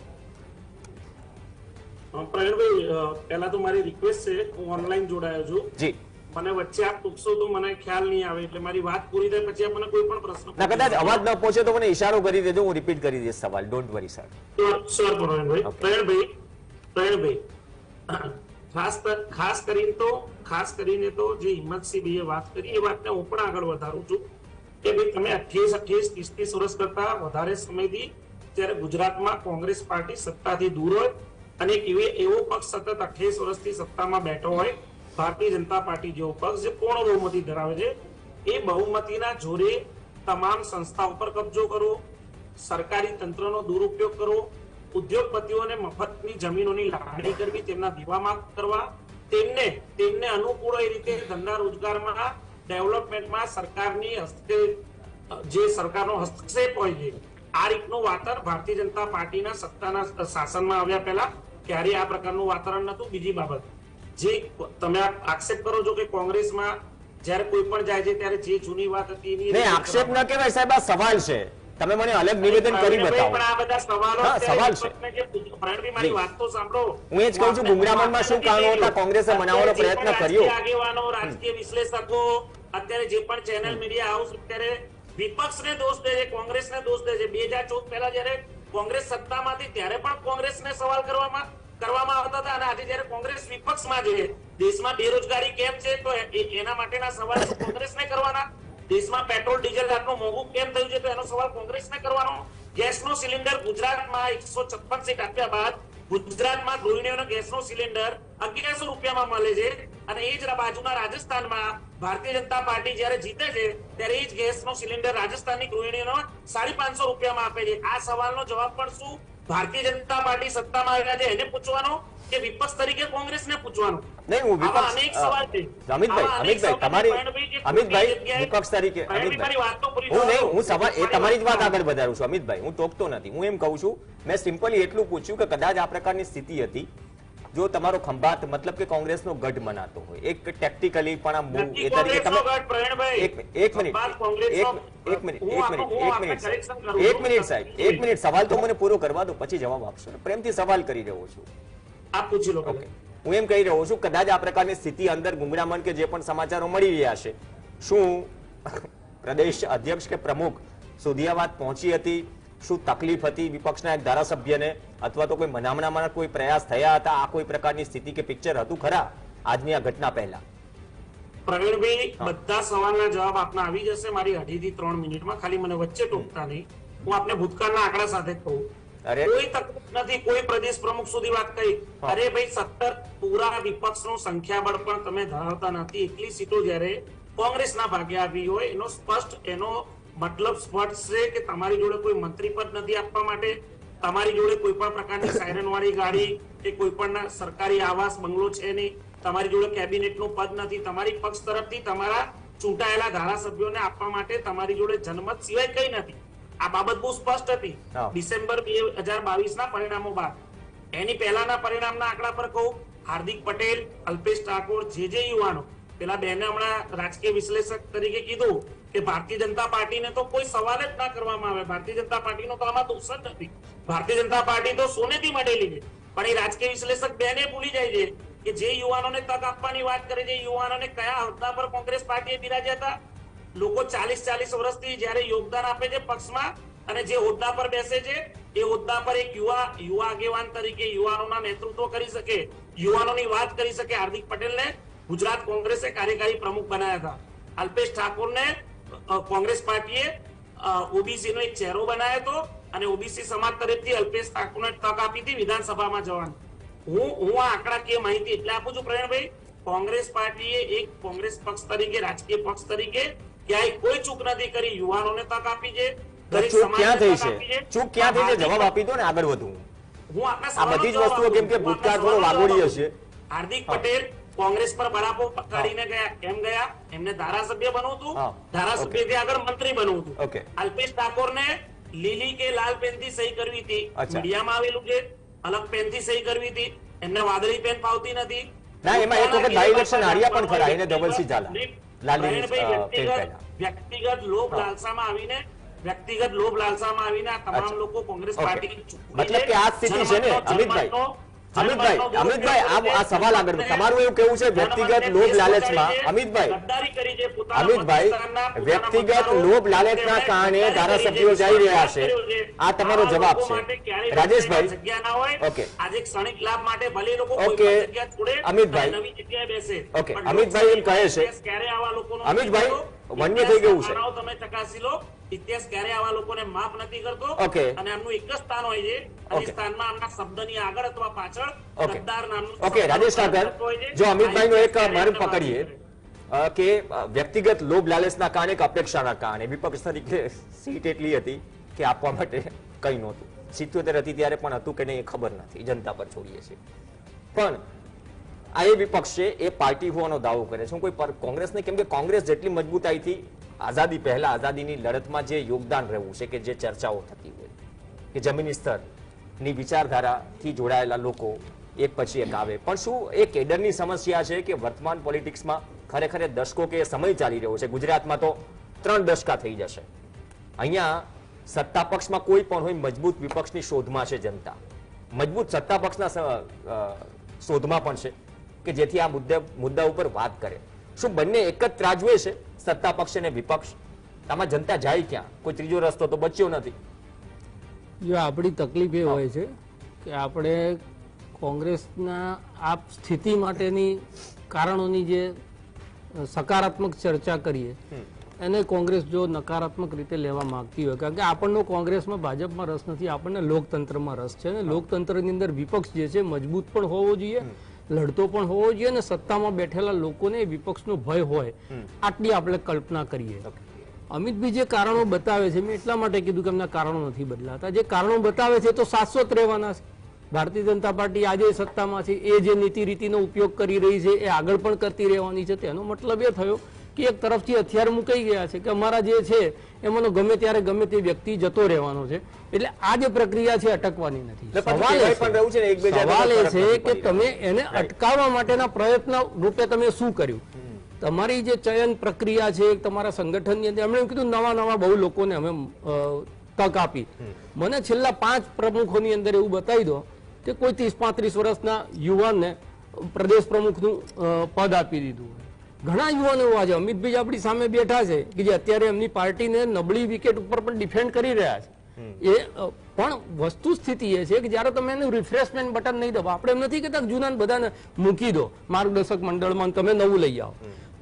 Speaker 2: પ્રવીણભાઈ, પહેલા તો મારી રિક્વેસ્ટ છે, હું ઓનલાઈન જોડાયો છું
Speaker 1: જી.
Speaker 2: મને વચ્ચે આપ પૂછશો તો મને ખ્યાલ નહીં આવે, એટલે મારી વાત પૂરી થાય પછી આપણને કોઈ પણ પ્રશ્ન
Speaker 1: ના, કદાચ અવાજ ન પહોંચે તો મને ઈશારો કરી દેજો, હું રિપીટ કરી દઈશ સવાલ. Don't worry sir.
Speaker 2: Sir Pravinbhai, ખાસ કરીને તો જે હિંમતસિંહ ભાઈએ વાત કરી એ વાતને હું પણ આગળ વધારું છું કે ભાઈ તમે 28, 30 વર્ષ કરતા વધારે સમયથી જ્યારે ગુજરાતમાં કોંગ્રેસ પાર્ટી સત્તાથી દૂર હોય અને એવો પક્ષ સતત 28 વર્ષથી સત્તામાં બેઠો હોય, ભારતીય જનતા પાર્ટી જેવો પક્ષ જે પૂર્ણ બહુમતી ધરાવે છે, એ બહુમતીના જોરે તમામ સંસ્થા ઉપર કબજો કરવો, સરકારી તંત્રનો દુરુપયોગ કરવો, ઉદ્યોગપતિઓને મફતની જમીનોની લાગણી કરવી, તેમના દીવામાં કરવા, તેમને અનુકૂળ એ રીતે ધંધા રોજગારમાં, ડેવલપમેન્ટમાં સરકારની જે સરકારનો હસ્તક્ષેપ હોય છે, આ રીતનું વાતાવરણ ભારતીય જનતા પાર્ટીના સત્તાના શાસનમાં આવ્યા પહેલા ક્યારેય આ પ્રકારનું વાતાવરણ નતું. બીજી બાબત, જે તમે આક્ષેપ કરો છો કે કોંગ્રેસમાં જ્યારે કોઈ પણ જાય છે ત્યારે જે જૂની વાત હતી
Speaker 1: નહીં, આક્ષેપ ન કહેવાય સાહેબ, આ સવાલ છે. તમે મને અલગ નિવેદન કરી બતાવો.
Speaker 2: પણ આ બધા સવાલો
Speaker 1: સવાલ છે.
Speaker 2: પ્રવીણભાઈ, મારી વાત તો સાંભળો.
Speaker 1: હું એ જ કહું છું, ગુંગળામણમાં શું કારણો હતા, કોંગ્રેસે મનાવવાનો પ્રયત્ન કર્યો.
Speaker 2: આગેવાનો, રાજકીય વિશ્લેષકો, અત્યારે જે પણ ચેનલ મીડિયા હાઉસ અત્યારે વિપક્ષને દોષ દે છે, કોંગ્રેસને દોષ દે છે. 2014 પહેલા જયારે કોંગ્રેસ સત્તામાંથી ત્યારે પણ કોંગ્રેસને સવાલ કરવામાં આવતા હતા, અને આજે જયારે કોંગ્રેસ વિપક્ષમાં છે, દેશમાં બેરોજગારી કેમ છે તો એના માટેના સવાલ કોંગ્રેસને કરવાના, દેશમાં પેટ્રોલ ડીઝલ આટલું મોંઘું કેમ થયું છે તો એનો સવાલ કોંગ્રેસને કરવાનો, ગેસનો સિલિન્ડર ગુજરાતમાં 156 સીટ આપ્યા બાદ ગુજરાતમાં ગૃહિણીઓનો ગેસનો સિલિન્ડર 1100 રૂપિયામાં મળે છે, અને એ જ બાજુના રાજસ્થાનમાં ભારતીય જનતા પાર્ટી જ્યારે જીતે છે ત્યારે એ જ ગેસનો સિલિન્ડર રાજસ્થાનની ગૃહિણીઓનો 550 રૂપિયામાં આપે છે. આ સવાલનો જવાબ પણ શું ભારતીય જનતા પાર્ટી સત્તામાં આવ્યા છે એને પૂછવાનો કે વિપક્ષ તરીકે કોંગ્રેસને પૂછવાનું?
Speaker 1: નહીં, હું
Speaker 2: આવા
Speaker 1: વિપક્ષ
Speaker 2: અનેક સવાલ છે.
Speaker 1: અમિતભાઈ તમારી વિપક્ષ તરીકે હું સવાલ એ તમારી જ વાત આગળ વધારું છું અમિતભાઈ, હું ટોકતો નથી. હું એમ કહું છું, મેં સિમ્પલી એટલું પૂછ્યું કે કદાચ આ પ્રકારની સ્થિતિ હતી, જો તમારો ખંભાત મતલબ કે કોંગ્રેસનો ગઢ મનાતો હોય, એક ટેક્ટિકલી પણ આ મૂવ એ તરીકે તમે એક મિનિટ સવાલ તો મને પૂરો કરવા દો, પછી જવાબ આપશો. પ્રેમથી સવાલ કરી રહ્યો છું.
Speaker 2: આપ પૂછી લો.
Speaker 1: હું એમ કહી રહ્યો છું, કદાચ આ પ્રકારની સ્થિતિ અંદર ગુંગળામણ કે જે પણ સમાચારો મળી રહ્યા છે, શું પ્રદેશ અધ્યક્ષ કે પ્રમુખ સુધી આ વાત પહોંચી હતી? શું તકલીફ હતી વિપક્ષના એક ધારાસભ્યને, અથવા તો કોઈ મનામણામાં કોઈ પ્રયાસ થયા હતા? આ કોઈ પ્રકારની સ્થિતિ કે પિક્ચર હતું ખરા આજની આ ઘટના પહેલા?
Speaker 2: પ્રવીણભાઈ, બધા સવાલના જવાબ આપના આવી જશે મારી 2.5 થી 3 મિનિટમાં. ખાલી મને વચ્ચે ટોકતા નહીં. હું આપને ભૂતકાળના આંકડા સાથે કહું, કોઈ તકલીફ નથી. કોઈ પ્રદેશ પ્રમુખ સુધી વાત કરી, અરે ભાઈ 17 પૂરા વિપક્ષનું સંખ્યાબળ પણ તમે ધરાવતા નથી. એટલી સીટો જ્યારે કોંગ્રેસના ભાગે આવી હોય એનો સ્પષ્ટ એનો મતલબ સ્પષ્ટ છે કે તમારી જોડે કોઈ મંત્રી પદ નથી આપવા માટે, તમારી જોડે કોઈ પણ પ્રકારની સાયરન વાળી ગાડી કે કોઈ પણ સરકારી આવાસ બંગલો છે નહીં, તમારી જોડે કેબિનેટનું પદ નથી, તમારી પક્ષ તરફથી તમારા ચૂંટાયેલા ધારાસભ્યોને આપવા માટે તમારી જોડે જનમત સિવાય કઈ નથી. આ બાબત બહુ સ્પષ્ટ હતી ડિસેમ્બર 2022 ના પરિણામો બાદ. એની પહેલાના પરિણામના આંકડા પર કહું, હાર્દિક પટેલ, અલ્પેશ ઠાકોર, જે યુવાનો, પેલા બેને હમણાં રાજકીય વિશ્લેષક તરીકે કીધું કે ભારતીય જનતા પાર્ટીને તો કોઈ સવાલ જ ના કરવામાં આવે, ભારતીય જનતા પાર્ટીનો તો આમાં દોષ જ નથી, ભારતીય જનતા પાર્ટી તો સોનેથી મળેલી છે. પણ એ રાજકીય વિશ્લેષક બેને ભૂલી જાય છે કે જે યુવાનોને તક આપવાની વાત કરે છે, યુવાનોને કયા હોદ્દા પર કોંગ્રેસ પાર્ટીએ બિરાજ્યા હતા? લોકો 40 વર્ષથી જયારે યોગદાન આપે છે પક્ષમાં અને જે હોદ્દા પર બેસે છે, એ હોદ્દા પર એક યુવા આગેવાન તરીકે યુવાનોના નેતૃત્વ કરી શકે, યુવાનોની વાત કરી શકે. હાર્દિક પટેલને ગુજરાત કોંગ્રેસે કાર્યકારી પ્રમુખ બનાવ્યા હતા. અલ્પેશ ઠાકોરને કોંગ્રેસ પાર્ટીએ ઓબીસી નો એક ચહેરો બનાવ્યો હતો અને ઓબીસી સમાજ તરફથી અલ્પેશ ઠાકોરને તક આપી હતી વિધાનસભામાં જવાની. હું આ આંકડાકીય માહિતી એટલે આપું છું પ્રવીણભાઈ, કોંગ્રેસ પાર્ટીએ એક કોંગ્રેસ પક્ષ તરીકે, રાજકીય પક્ષ તરીકે ક્યાંય કોઈ ચૂક નથી કરી, યુવાનોને તક આપી છે.
Speaker 1: ચૂક ક્યાં થઈ છે? ચૂક ક્યાં થઈ છે? જવાબ આપી દો ને, આગળ વધું.
Speaker 2: હું
Speaker 1: આ બધી જ વસ્તુઓ કેમ કે ભૂતકાળ થોડો વાગોડી હશે.
Speaker 2: હાર્દિક પટેલ કોંગ્રેસ પર બરાબર પકડીને ગયા, એમને ધારાસભ્ય બનવું હતું, ધારાસભ્યથી આગળ મંત્રી બનવું હતું. અલ્પેશ ઠાકોરને લીલી કે લાલ પેનથી સહી કરવી હતી, મીડિયામાં આવેલું છે, અલગ પેનથી સહી કરવી હતી, એમને વાદળી પેન ફાવતી નથી.
Speaker 1: ના, એમાં એક વખત બાય ઇલેક્શન હાર્યા પણ ખરા, એને ડબલ સી ઝાલા.
Speaker 2: વ્યક્તિગત લોભ લાલસામાં આવીને આ તમામ લોકો કોંગ્રેસ પાર્ટી,
Speaker 1: મતલબ કે આ સ્થિતિ છે ને અમિતભાઈ, આ સવાલ આગળ તમારું એવું કેવું છે વ્યક્તિગત લોભ લાલચમાં, અમિતભાઈ વ્યક્તિગત લોભ લાલચના કારણે ધારાસભ્યો જઈ રહ્યા છે, આ તમારો જવાબ છે. રાજેશભાઈ, ઓકે,
Speaker 2: આજે ક્ષણિક લાભ માટે ભલે લોકો
Speaker 1: ઓકે, અમિતભાઈ,
Speaker 2: નવી જગ્યાએ બેસે,
Speaker 1: ઓકે, અમિતભાઈ એમ કહે છે,
Speaker 2: ક્યારે આવા લોકોનો
Speaker 1: અમિતભાઈ વન્ય થઈ ગયું છે,
Speaker 2: તમે ચકાસી લો, ઇતિહાસ ક્યારે આવા લોકોને માફ નથી કરતો.
Speaker 1: ઓકે,
Speaker 2: અને આમનું એક જ સ્થાન હોય છે, અને સ્થાનમાં આમના શબ્દની આગળ અથવા પાછળ ગદ્દાર નામનું.
Speaker 1: ઓકે, રાજેશ ઠાકર, જો અમિતભાઈનો એક માર્ગ પકડીએ કે વ્યક્તિગત લોભ લાલચના કારણે કે અપેક્ષાના કારણે વિપક્ષ તરીકે સીટ એટલી હતી કે આપવા માટે કઈ નહોતું. 77 હતી ત્યારે પણ હતું કે નહીં એ ખબર નથી, જનતા પર છોડીએ છીએ. પણ આ એ વિપક્ષ છે, એ પાર્ટી હોવાનો દાવો કરે છે. હું કોઈ કોંગ્રેસને, કેમ કે કોંગ્રેસ જેટલી મજબૂતાઈથી આઝાદી પહેલા આઝાદીની લડતમાં જે યોગદાન રહેવું છે, કે જે ચર્ચાઓ થતી હોય કે જમીની સ્તરની વિચારધારાથી જોડાયેલા લોકો એક પછી એક આવે, પણ શું એ કેડરની સમસ્યા છે કે વર્તમાન પોલિટિક્સમાં ખરેખર દશકો કે સમય ચાલી રહ્યો છે? ગુજરાતમાં તો 3 દશકા થઈ જશે. અહીંયા સત્તા પક્ષમાં કોઈ પણ હોય, મજબૂત વિપક્ષની શોધમાં છે જનતા, મજબૂત સત્તા પક્ષના શોધમાં પણ છે કે જેથી આ મુદ્દા ઉપર વાત કરે. શું બંને એક જ ત્રાજવે છે, સત્તા પક્ષ અને વિપક્ષ? આમાં જનતા જાય ક્યાં? કોઈ ત્રીજો રસ્તો તો બચ્યો નથી.
Speaker 3: જો આપણી તકલીફ એ હોય છે કે આપણે કોંગ્રેસના આ સ્થિતિ માટેની કારણોની જે સકારાત્મક ચર્ચા કરીએ એને કોંગ્રેસ જો નકારાત્મક રીતે લેવા માંગતી હોય, કારણ કે આપણનો કોંગ્રેસમાં, ભાજપમાં રસ નથી, આપણને લોકતંત્રમાં રસ છે. અને લોકતંત્રની અંદર વિપક્ષ જે છે મજબૂત પણ હોવો જોઈએ, લડતો પણ હોવો જોઈએ, અને સત્તામાં બેઠેલા લોકોને વિપક્ષનો ભય હોય, આટલી આપણે કલ્પના કરીએ. અમિતભાઈ જે કારણો બતાવે છે, મેં એટલા માટે કીધું કે એમના કારણો નથી બદલાતા. જે કારણો બતાવે છે તો શાશ્વત રહેવાના છે. ભારતીય જનતા પાર્ટી આજે સત્તામાં છે, એ જે નીતિ રીતિનો ઉપયોગ કરી રહી છે એ આગળ પણ કરતી રહેવાની છે. તેનો મતલબ એ થયો કે એક તરફથી હથિયાર મુકાઈ ગયા છે કે અમારા જે છે એમાંનો ગમે ત્યારે ગમે તે વ્યક્તિ જતો રહેવાનો છે. એટલે આ જે પ્રક્રિયા છે અટકવાની નથી. સવાલ એ છે કે તમે એને અટકાવવા માટેના પ્રયત્ન રૂપે તમે શું કર્યું? તમારી જે ચયન પ્રક્રિયા છે તમારા સંગઠનની અંદર એમણે કીધું નવા બહુ લોકોને અમે તક આપી. મને છેલ્લા 5 પ્રમુખોની અંદર એવું બતાવી દો કે કોઈ 30-35 વર્ષના યુવાનને પ્રદેશ પ્રમુખનું પદ આપી દીધું. ઘણા યુવાનો એવા છે, અમિતભાઈ આપણી સામે બેઠા છે કે જે અત્યારે એમની પાર્ટીને નબળી વિકેટ ઉપર પણ ડિફેન્ડ કરી રહ્યા છે. એ પણ વસ્તુ સ્થિતિ એ છે કે જયારે તમે એનું રિફ્રેશમેન્ટ બટન નહીં દો, આપણે એમ નથી કહેતા જૂના બધાને મૂકી દો માર્ગદર્શક મંડળમાં, તમે નવું લઈ આવો,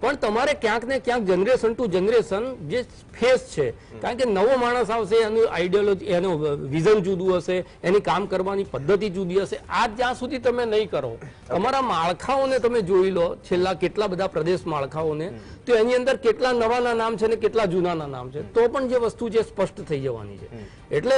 Speaker 3: પણ તમારે ક્યાંક ને ક્યાંક જનરેશન ટુ જનરેશન જે ફેસ છે, કારણ કે નવો માણસ આવશે, એનું આઈડિયોલોજી, એનું વિઝન જુદું હશે, એની કામ કરવાની પદ્ધતિ જુદી હશે. આ જ્યાં સુધી તમે નહીં કરો, તમારા માળખાઓને તમે જોઈ લો, છેલ્લા કેટલા બધા પ્રદેશ માળખાઓને, તો એની અંદર કેટલા નવાના નામ છે ને કેટલા જૂનાના નામ છે, તો પણ જે વસ્તુ છે સ્પષ્ટ થઈ જવાની છે. એટલે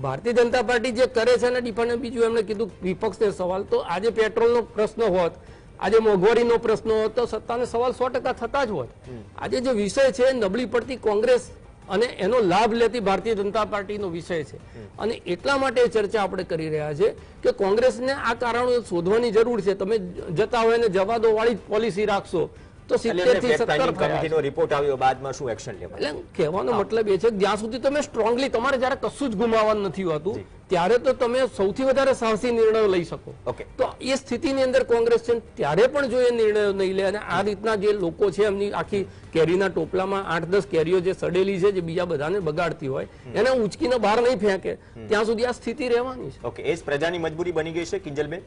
Speaker 3: ભારતીય જનતા પાર્ટી જે કરે છે ને ડિફેન્ડ, બીજું એમણે કીધું વિપક્ષને સવાલ, તો આજે પેટ્રોલનો પ્રશ્ન હોત, આજે મોંઘવારીનો પ્રશ્ન હોત, તો સત્તાને સવાલ 100% થતા જ હોત. આજે જે વિષય છે નબળી પડતી કોંગ્રેસ અને એનો લાભ લેતી ભારતીય જનતા પાર્ટીનો વિષય છે, અને એટલા માટે ચર્ચા આપણે કરી રહ્યા છે કે કોંગ્રેસને આ કારણો શોધવાની જરૂર છે. તમે જતા હોય ને જવા દો વાળી પોલિસી રાખશો તો 70 થી 70
Speaker 1: કમિટીનો રિપોર્ટ આવ્યો બાદમાં શું એક્શન લેવાય?
Speaker 3: એટલે કહેવાનો મતલબ એ છે કે જ્યાં સુધી તમે સ્ટ્રોંગલી, તમારે જયારે કશું જ ગુમાવવાનું નથી હોતું ત્યારે તો તમે સૌથી વધારે સાહસી નિર્ણયો લઈ શકો. તો એ સ્થિતિની અંદર કોંગ્રેસ છે, ત્યારે પણ જો એ નિર્ણયો નહીં લે અને આ રીતના જે લોકો છે એમની આખી કેરીના ટોપલામાં 8-10 કેરીઓ જે સડેલી છે, જે બીજા બધાને બગાડતી હોય, એને ઉંચકીને બહાર નહીં ફેંકે ત્યાં સુધી આ સ્થિતિ રહેવાની છે.
Speaker 1: ઓકે, એ જ પ્રજાની મજબૂરી બની ગઈ છે કિંજલબેન.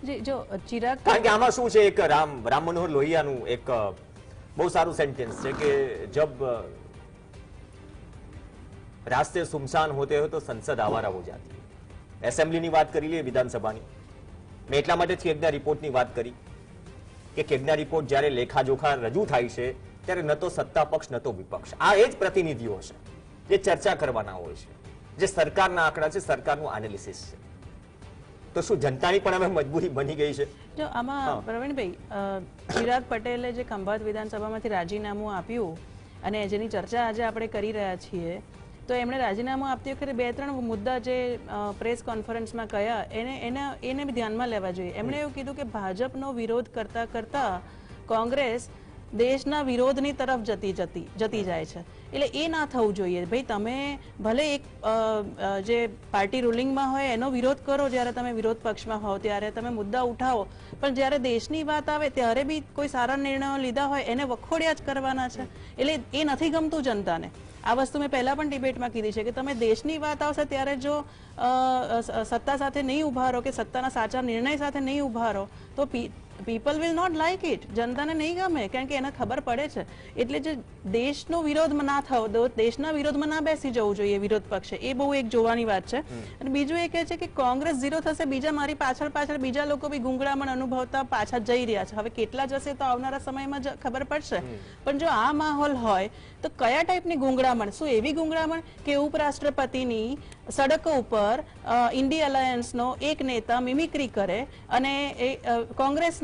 Speaker 4: જો ચિરાગ,
Speaker 1: કારણ કે આમાં શું છે, એક રામ મનોહર લોહિયાનું એક બહુ સારું સેન્ટેન્સ છે કે જબ રાસ્તે સુમસાન હોતે હો તો સંસદ આવારા હો જાતી. એસેમ્બલીની વાત કરી લઈએ, વિધાનસભાની. મેં એટલા માટે જ કેગના રિપોર્ટની વાત કરી કે કેગના રિપોર્ટ જ્યારે લેખાજોખા રજૂ થાય છે ત્યારે ન તો સત્તા પક્ષ ન તો વિપક્ષ, આ એ જ પ્રતિનિધિઓ છે જે ચર્ચા કરવાના હોય છે, જે સરકારના આંકડા છે, સરકારનું એનાલિસિસ છે. તો શું જનતાની પણ હવે મજબૂરી બની ગઈ છે?
Speaker 4: જો આમાં પ્રવીણભાઈ, ચિરાગ પટેલે જે ખંભાત વિધાનસભામાંથી રાજીનામું આપ્યું અને જેની ચર્ચા આજે આપણે કરી રહ્યા છીએ, તો એમણે રાજીનામું આપતી વખતે 2-3 મુદ્દા જે પ્રેસ કોન્ફરન્સમાં કહ્યા એને બી ધ્યાનમાં લેવા જોઈએ. એમણે એવું કીધું કે ભાજપનો વિરોધ કરતા કરતા કોંગ્રેસ દેશના વિરોધની તરફ જતી જાય છે. એટલે એ ના થવું જોઈએ. ભાઈ, તમે ભલે એક જે પાર્ટી રૂલિંગમાં હોય એનો વિરોધ કરો, જ્યારે તમે વિરોધ પક્ષમાં હોવ ત્યારે તમે મુદ્દા ઉઠાવો, પણ જ્યારે દેશની વાત આવે ત્યારે બી કોઈ સારા નિર્ણયો લીધા હોય એને વખોડ્યા જ કરવાના છે. એટલે એ નથી ગમતું જનતાને. આ વસ્તુ મેં પહેલા પણ ડિબેટમાં કીધી છે કે તમે દેશની વાત આવશે ત્યારે જો સત્તા સાથે નહીં ઉભા રહો કે સત્તાના સાચા નિર્ણય સાથે નહીં ઉભા રહો તો people will not like it. જનતાને નહીં ગમે, કારણ કે એને ખબર પડે છે. એટલે જે દેશનો વિરોધમાં ના થવો, દેશના વિરોધમાં ના બેસી જવું જોઈએ વિરોધ પક્ષે, એ બહુ એક જોવાની વાત છે. અને બીજું એ કહે છે કે કોંગ્રેસ ઝીરો થશે, બીજા મારી પાછળ બીજા લોકો બી ગુંગળામણ અનુભવતા પાછા જઈ રહ્યા છે. હવે કેટલા જશે તો આવનારા સમયમાં ખબર પડશે. પણ જો આ માહોલ હોય તો કયા ટાઈપની ગુંગળામણ? શું એવી ગુંગળામણ કે ઉપરાષ્ટ્રપતિની સડકો ઉપર ઇન્ડિયા અલાયન્સનો એક નેતા મિમિક્રી કરે અને કોંગ્રેસના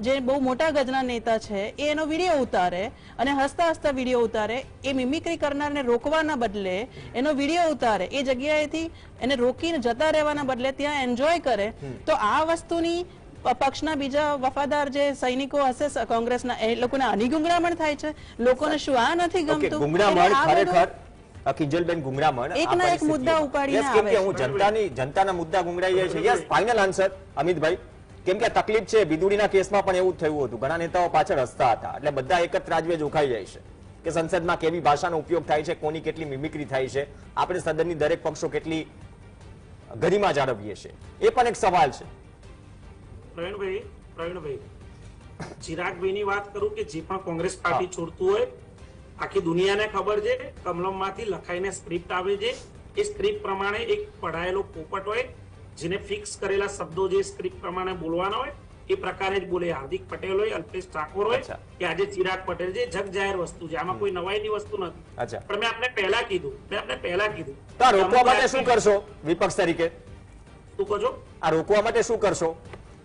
Speaker 4: જે બહુ મોટા ગજના નેતા છે એ એનો વિડીયો ઉતારે અને હસતા હસતા વિડીયો ઉતારે, એ મિમિક્રી કરનારને રોકવાના બદલે એનો વિડીયો ઉતારે, એ જગ્યાએથી એને રોકીને જતા રહેવાના બદલે ત્યાં એન્જોય કરે, તો આ વસ્તુની પક્ષના બીજા વફાદાર જે સૈનિકો હશે કોંગ્રેસના, એ લોકોને આની ગુંગળામણ થાય છે. લોકોને શું આ નથી ગમતું?
Speaker 1: કિંજલબેન, ગુંગળામણ
Speaker 4: એકના એક મુદ્દા ઉપાડીને આવે છે.
Speaker 1: હું જનતાના મુદ્દા ગુંગળાઈ જાય છે. Yes, final answer Amitbhai. કેમ કે તકલીફ છે, બિદુડીના કેસમાં પણ એવું જ થયું હતું. ઘણા નેતાઓ પાછળ હસતા હતા, એટલે બધા એક જ ત્રાજવે જોખાઈ જાય છે કે સંસદમાં કેવી ભાષાનો ઉપયોગ થાય છે, કોની કેટલી મિમિક્રી થાય છે, આપણે સદનની દરેક પક્ષો કેટલી ગરિમા જાળવીએ છીએ, એ પણ એક સવાલ છે.
Speaker 2: પ્રવીણભાઈ, ચિરાગભાઈની વાત કરું કે જે પણ કોંગ્રેસ પાર્ટી છોડતું હોય, આખી દુનિયાને ખબર છે, કમલમમાંથી લખાઈને સ્ક્રિપ્ટ આવે છે, એ સ્ક્રિપ્ટ પ્રમાણે એક પઢાયેલો પોપટ હોય જેને ફિક્સ કરેલા શબ્દો જે સ્ક્રિપ્ટ પ્રમાણે બોલવાના હોય એ પ્રકારે જ બોલે. હાર્દિક પટેલ હોય, અલ્પેશ ઠાકોર હોય
Speaker 1: અચ્છા.
Speaker 2: કે આજે ચિરાગ પટેલ છે, જગ જાહેર વસ્તુ છે, આમાં કોઈ નવાઈની વસ્તુ નથી.
Speaker 1: અચ્છા.
Speaker 2: પણ મેં આપને પહેલા કીધું
Speaker 1: તો આ રોકવા માટે શું કરશો વિપક્ષ તરીકે?
Speaker 2: શું કહો છો?
Speaker 1: આ રોકવા માટે શું કરશો?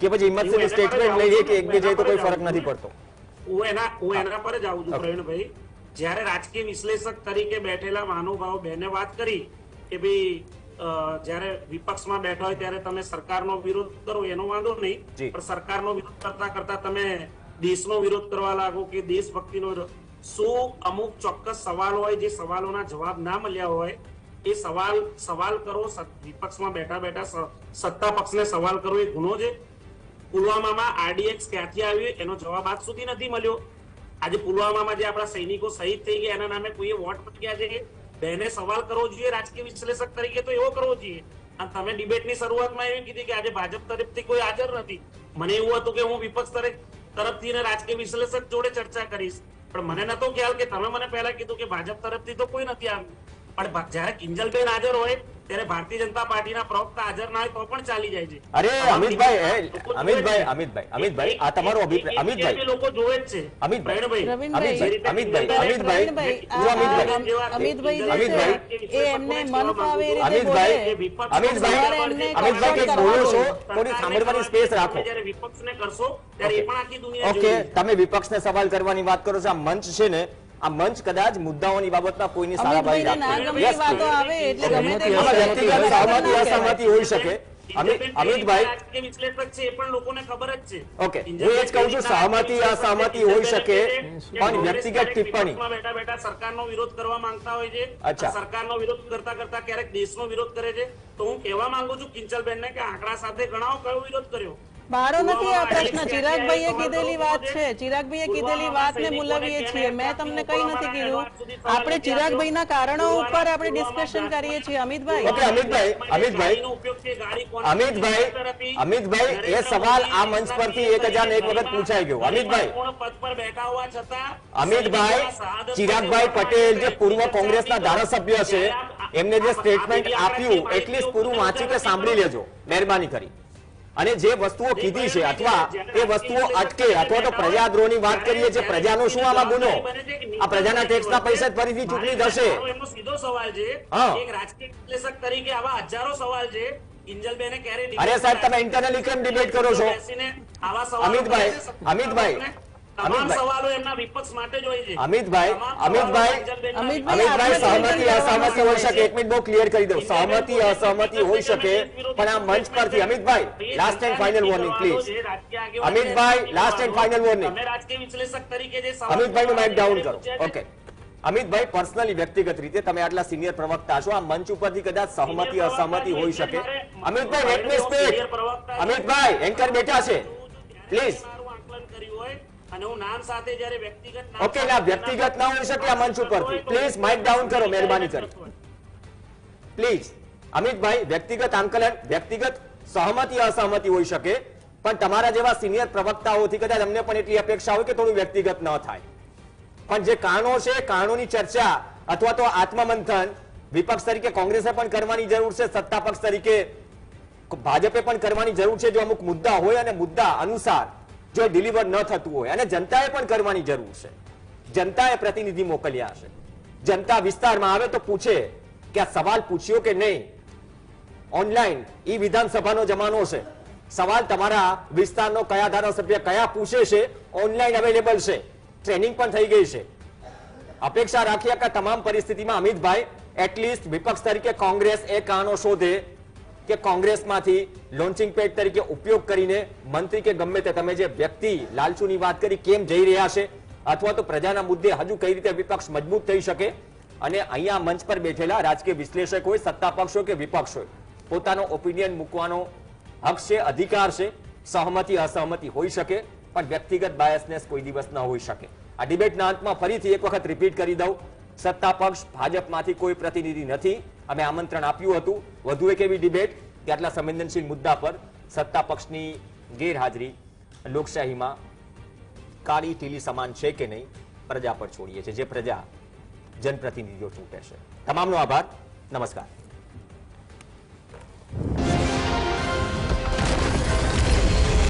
Speaker 1: કે પછી હિંમતસિંહનું સ્ટેટમેન્ટ લઈએ કે એક બે જાય તો કોઈ ફરક નથી પડતો?
Speaker 2: હું એના પર જ આવું છું પ્રવીણભાઈ. જ્યારે રાજકીય વિશ્લેષક તરીકે બેઠેલા મહાનુભાવો બેને વાત કરી કે ભાઈ જ્યારે વિપક્ષમાં બેઠા હોય ત્યારે તમે સરકારનો વિરોધ કરો એનો વાંધો નહીં,
Speaker 1: જી.
Speaker 2: પણ સરકારનો વિરોધ કરતા કરતા તમે દેશનો વિરોધ કરવા લાગો કે દેશભક્તિનો વિરોધ. શું અમુક ચોક્કસ સવાલ હોય જે સવાલોના જવાબ ના મળ્યા હોય એ સવાલ કરો. વિપક્ષમાં બેઠા બેઠા સત્તા પક્ષને સવાલ કરો એ ગુનો છે. પુલવામામાં આરડીએક્સ ક્યાંથી આવ્યું એનો જવાબ આજ સુધી નથી મળ્યો. આજે પુલવામામાં જે આપણા સૈનિકો શહીદ થઈ ગયા એના નામે કોઈએ વોટ મૂક્યા છે, બેને સવાલ કરવો જોઈએ રાજકીય વિશ્લેષક તરીકે, તો એવો કરવો જોઈએ. અને તમે ડિબેટની શરૂઆતમાં એવી કીધી કે આજે ભાજપ તરફથી કોઈ હાજર નથી. મને એવું હતું કે હું વિપક્ષ તરફથી રાજકીય વિશ્લેષક જોડે ચર્ચા કરીશ, પણ મને નતો ખ્યાલ કે તમે મને પહેલા કીધું કે ભાજપ તરફથી તો કોઈ નથી આવ્યું. પણ જયારે કિંજલબેન હાજર હોય ત્યારે ભારતીય જનતા પાર્ટીના પ્રવક્તા હાજર ના હોય તો પણ ચાલી જાય છે.
Speaker 1: અરે અમિતભાઈ આ તમારો અભિપ્રાય. અમિતભાઈ
Speaker 2: લોકો જોવે જ છે.
Speaker 1: અમિતભાઈ સાંભળવાની સ્પેસ રાખો.
Speaker 2: જ્યારે વિપક્ષને કરશો ત્યારે એ પણ આખી દુનિયા
Speaker 1: ઓકે, તમે વિપક્ષને સવાલ કરવાની વાત કરો છો. આ મંચ છે ને, આ મંચ કદાચ મુદ્દાઓની બાબતમાં કોઈની સારાબારી સહમતિ અસહમતિ હોઈ શકે. અમિતભાઈ ઓકે, હું એ જ કહું છું સહમતિ અસહમતિ હોઈ શકે, પણ વ્યક્તિગત ટિપ્પણી
Speaker 2: બેઠા બેઠા સરકારનો વિરોધ કરવા માંગતા હોય છે. સરકારનો વિરોધ કરતા કરતા ક્યારેક દેશનો વિરોધ કરે છે. તો હું કહેવા માંગુ છું કિંચલબેનને કે આંકડા સાથે ગણાવો કયો વિરોધ કર્યો.
Speaker 4: મારો નથી આ પ્રશ્ન, ચિરાગભાઈએ કીધેલી વાત છે. ચિરાગભાઈએ કીધેલી વાતને મુલવીએ છીએ. મેં તમને કઈ નથી કીધું. આપણે ચિરાગભાઈના કારણો ઉપર આપણે ડિસ્કશન કરીએ છીએ. અમિતભાઈ
Speaker 1: એ સવાલ આ મંચ પરથી 1001 વખત પૂછાઈ ગયો.
Speaker 2: પદ પર બેઠા હોવા છતાં
Speaker 1: અમિતભાઈ ચિરાગભાઈ પટેલ જે પૂર્વ કોંગ્રેસના ધારાસભ્ય છે, એમને જે સ્ટેટમેન્ટ આપ્યું એટલીસ્ટ પૂરું વાંચી કે સાંભળી લેજો મહેરબાની કરી. અને જે વસ્તુઓ કીધી છે અથવા એ વસ્તુઓ અટકે અથવા તો પ્રજાદ્રોહની વાત કરીએ છીએ, પ્રજાનો શું આમાં ગુનો? આ પ્રજાના ટેક્સના પૈસા જ ફરીથી ચૂંટણી થશે.
Speaker 2: એમનો સીધો સવાલ છે. એક રાજકીય વિશ્લેષક તરીકે આવા હજારો સવાલ છે. કિંજલબેને ક્યારે
Speaker 1: અરે સાહેબ, તમે ઇન્ટરનલી કેમ ડિબેટ કરો છો? અમિતભાઈ
Speaker 2: સવાલો એમના વિપક્ષ માટે જ હોય છે.
Speaker 1: અમિતભાઈ સહમતિ અસહમતિ હોઈ શકે. એક મિનિટ બહુ ક્લિયર કરી દઉં. સહમતિ અસહમતિ હોઈ શકે, પણ આ મંચ પરથી Amitbhai last and final warning please. Amitbhai last and final warning.
Speaker 2: રાજકીય વિશ્લેષક તરીકે જે
Speaker 1: અમિતભાઈનું માઇક ડાઉન કરો. ઓકે અમિતભાઈ, પર્સનલી વ્યક્તિગત રીતે તમે આટલા સિનિયર પ્રવક્તા છો, આ મંચ ઉપરથી કદાચ સહમતિ અસહમતિ હોઈ શકે. Amitbhai let me speak. Amitbhai anchor બેઠા છે, પ્લીઝ.
Speaker 2: આકલન કર્યું હોય અને હું નામ સાથે જ્યારે વ્યક્તિગત
Speaker 1: ઓકે, ના વ્યક્તિગત ના હોઈ શકે આ મંચ ઉપરથી. પ્લીઝ માઇક ડાઉન કરો મહેરબાની કરી. પ્લીઝ અમિતભાઈ, વ્યક્તિગત આંકલન, વ્યક્તિગત સહમતિ અસહમતિ હોઈ શકે, પણ તમારા જેવા સિનિયર પ્રવક્તાઓથી કદાચ અમને પણ એટલી અપેક્ષા હોય કે થોડું વ્યક્તિગત ન થાય. પણ જે કારણો છે, કારણોની ચર્ચા અથવા તો આત્મમંથન વિપક્ષ તરીકે કોંગ્રેસે પણ કરવાની જરૂર છે, સત્તા પક્ષ તરીકે ભાજપે પણ કરવાની જરૂર છે. જો અમુક મુદ્દા હોય અને મુદ્દા અનુસાર જો ડિલિવર ન થતું હોય, અને જનતાએ પણ કરવાની જરૂર છે. જનતાએ પ્રતિનિધિ મોકલ્યા છે. જનતા વિસ્તારમાં આવે તો પૂછે કે આ સવાલ પૂછ્યો કે નહીં. ઓનલાઈન ઈ વિધાનસભાનો જમાનો છે. સવાલ તમારા વિસ્તારનો કયા ધારાસભ્ય કયા પૂછે છે ઓનલાઈન અવેલેબલ છે. ટ્રેનિંગ પણ થઈ ગઈ છે. અપેક્ષા રાખીએ કે તમામ પરિસ્થિતિમાં અમિતભાઈ એટલીસ્ટ વિપક્ષ તરીકે કોંગ્રેસ એ કારણો શોધે કે કોંગ્રેસમાંથી લોન્ચિંગ પેડ તરીકે ઉપયોગ કરીને મંત્રી કે ગમે તે તમે જે વ્યક્તિ લાલચુની વાત કરી કેમ જઈ રહ્યા છે, અથવા તો પ્રજાના મુદ્દે હજુ કઈ રીતે વિપક્ષ મજબૂત થઈ શકે. અને અહીંયા મંચ પર બેઠેલા રાજકીય વિશ્લેષક હોય, સત્તા પક્ષ હોય કે વિપક્ષ હોય, પોતાનો ઓપિનિયન મૂકવાનો હક છે, અધિકાર છે. સહમતિ અસહમતિ હોઈ શકે, પણ વ્યક્તિગત બાયસનેસ કોઈ દિવસ ન હોઈ શકે. આ ડિબેટના અંતમાં ફરીથી એક વખત રિપીટ કરી દઉં, સત્તા પક્ષ ભાજપમાંથી કોઈ પ્રતિનિધિ નથી. અમે આમંત્રણ આપ્યું હતું વધુ એક એવી ડિબેટ કે આટલા સંવેદનશીલ મુદ્દા પર સત્તા પક્ષની ગેરહાજરી લોકશાહીમાં કાળી ટીલી સમાન છે કે નહીં, પ્રજા પર છોડીએ છીએ. જે પ્રજા જનપ્રતિનિધિઓ ચૂંટે છે. તમામનો આભાર. નમસ્કાર.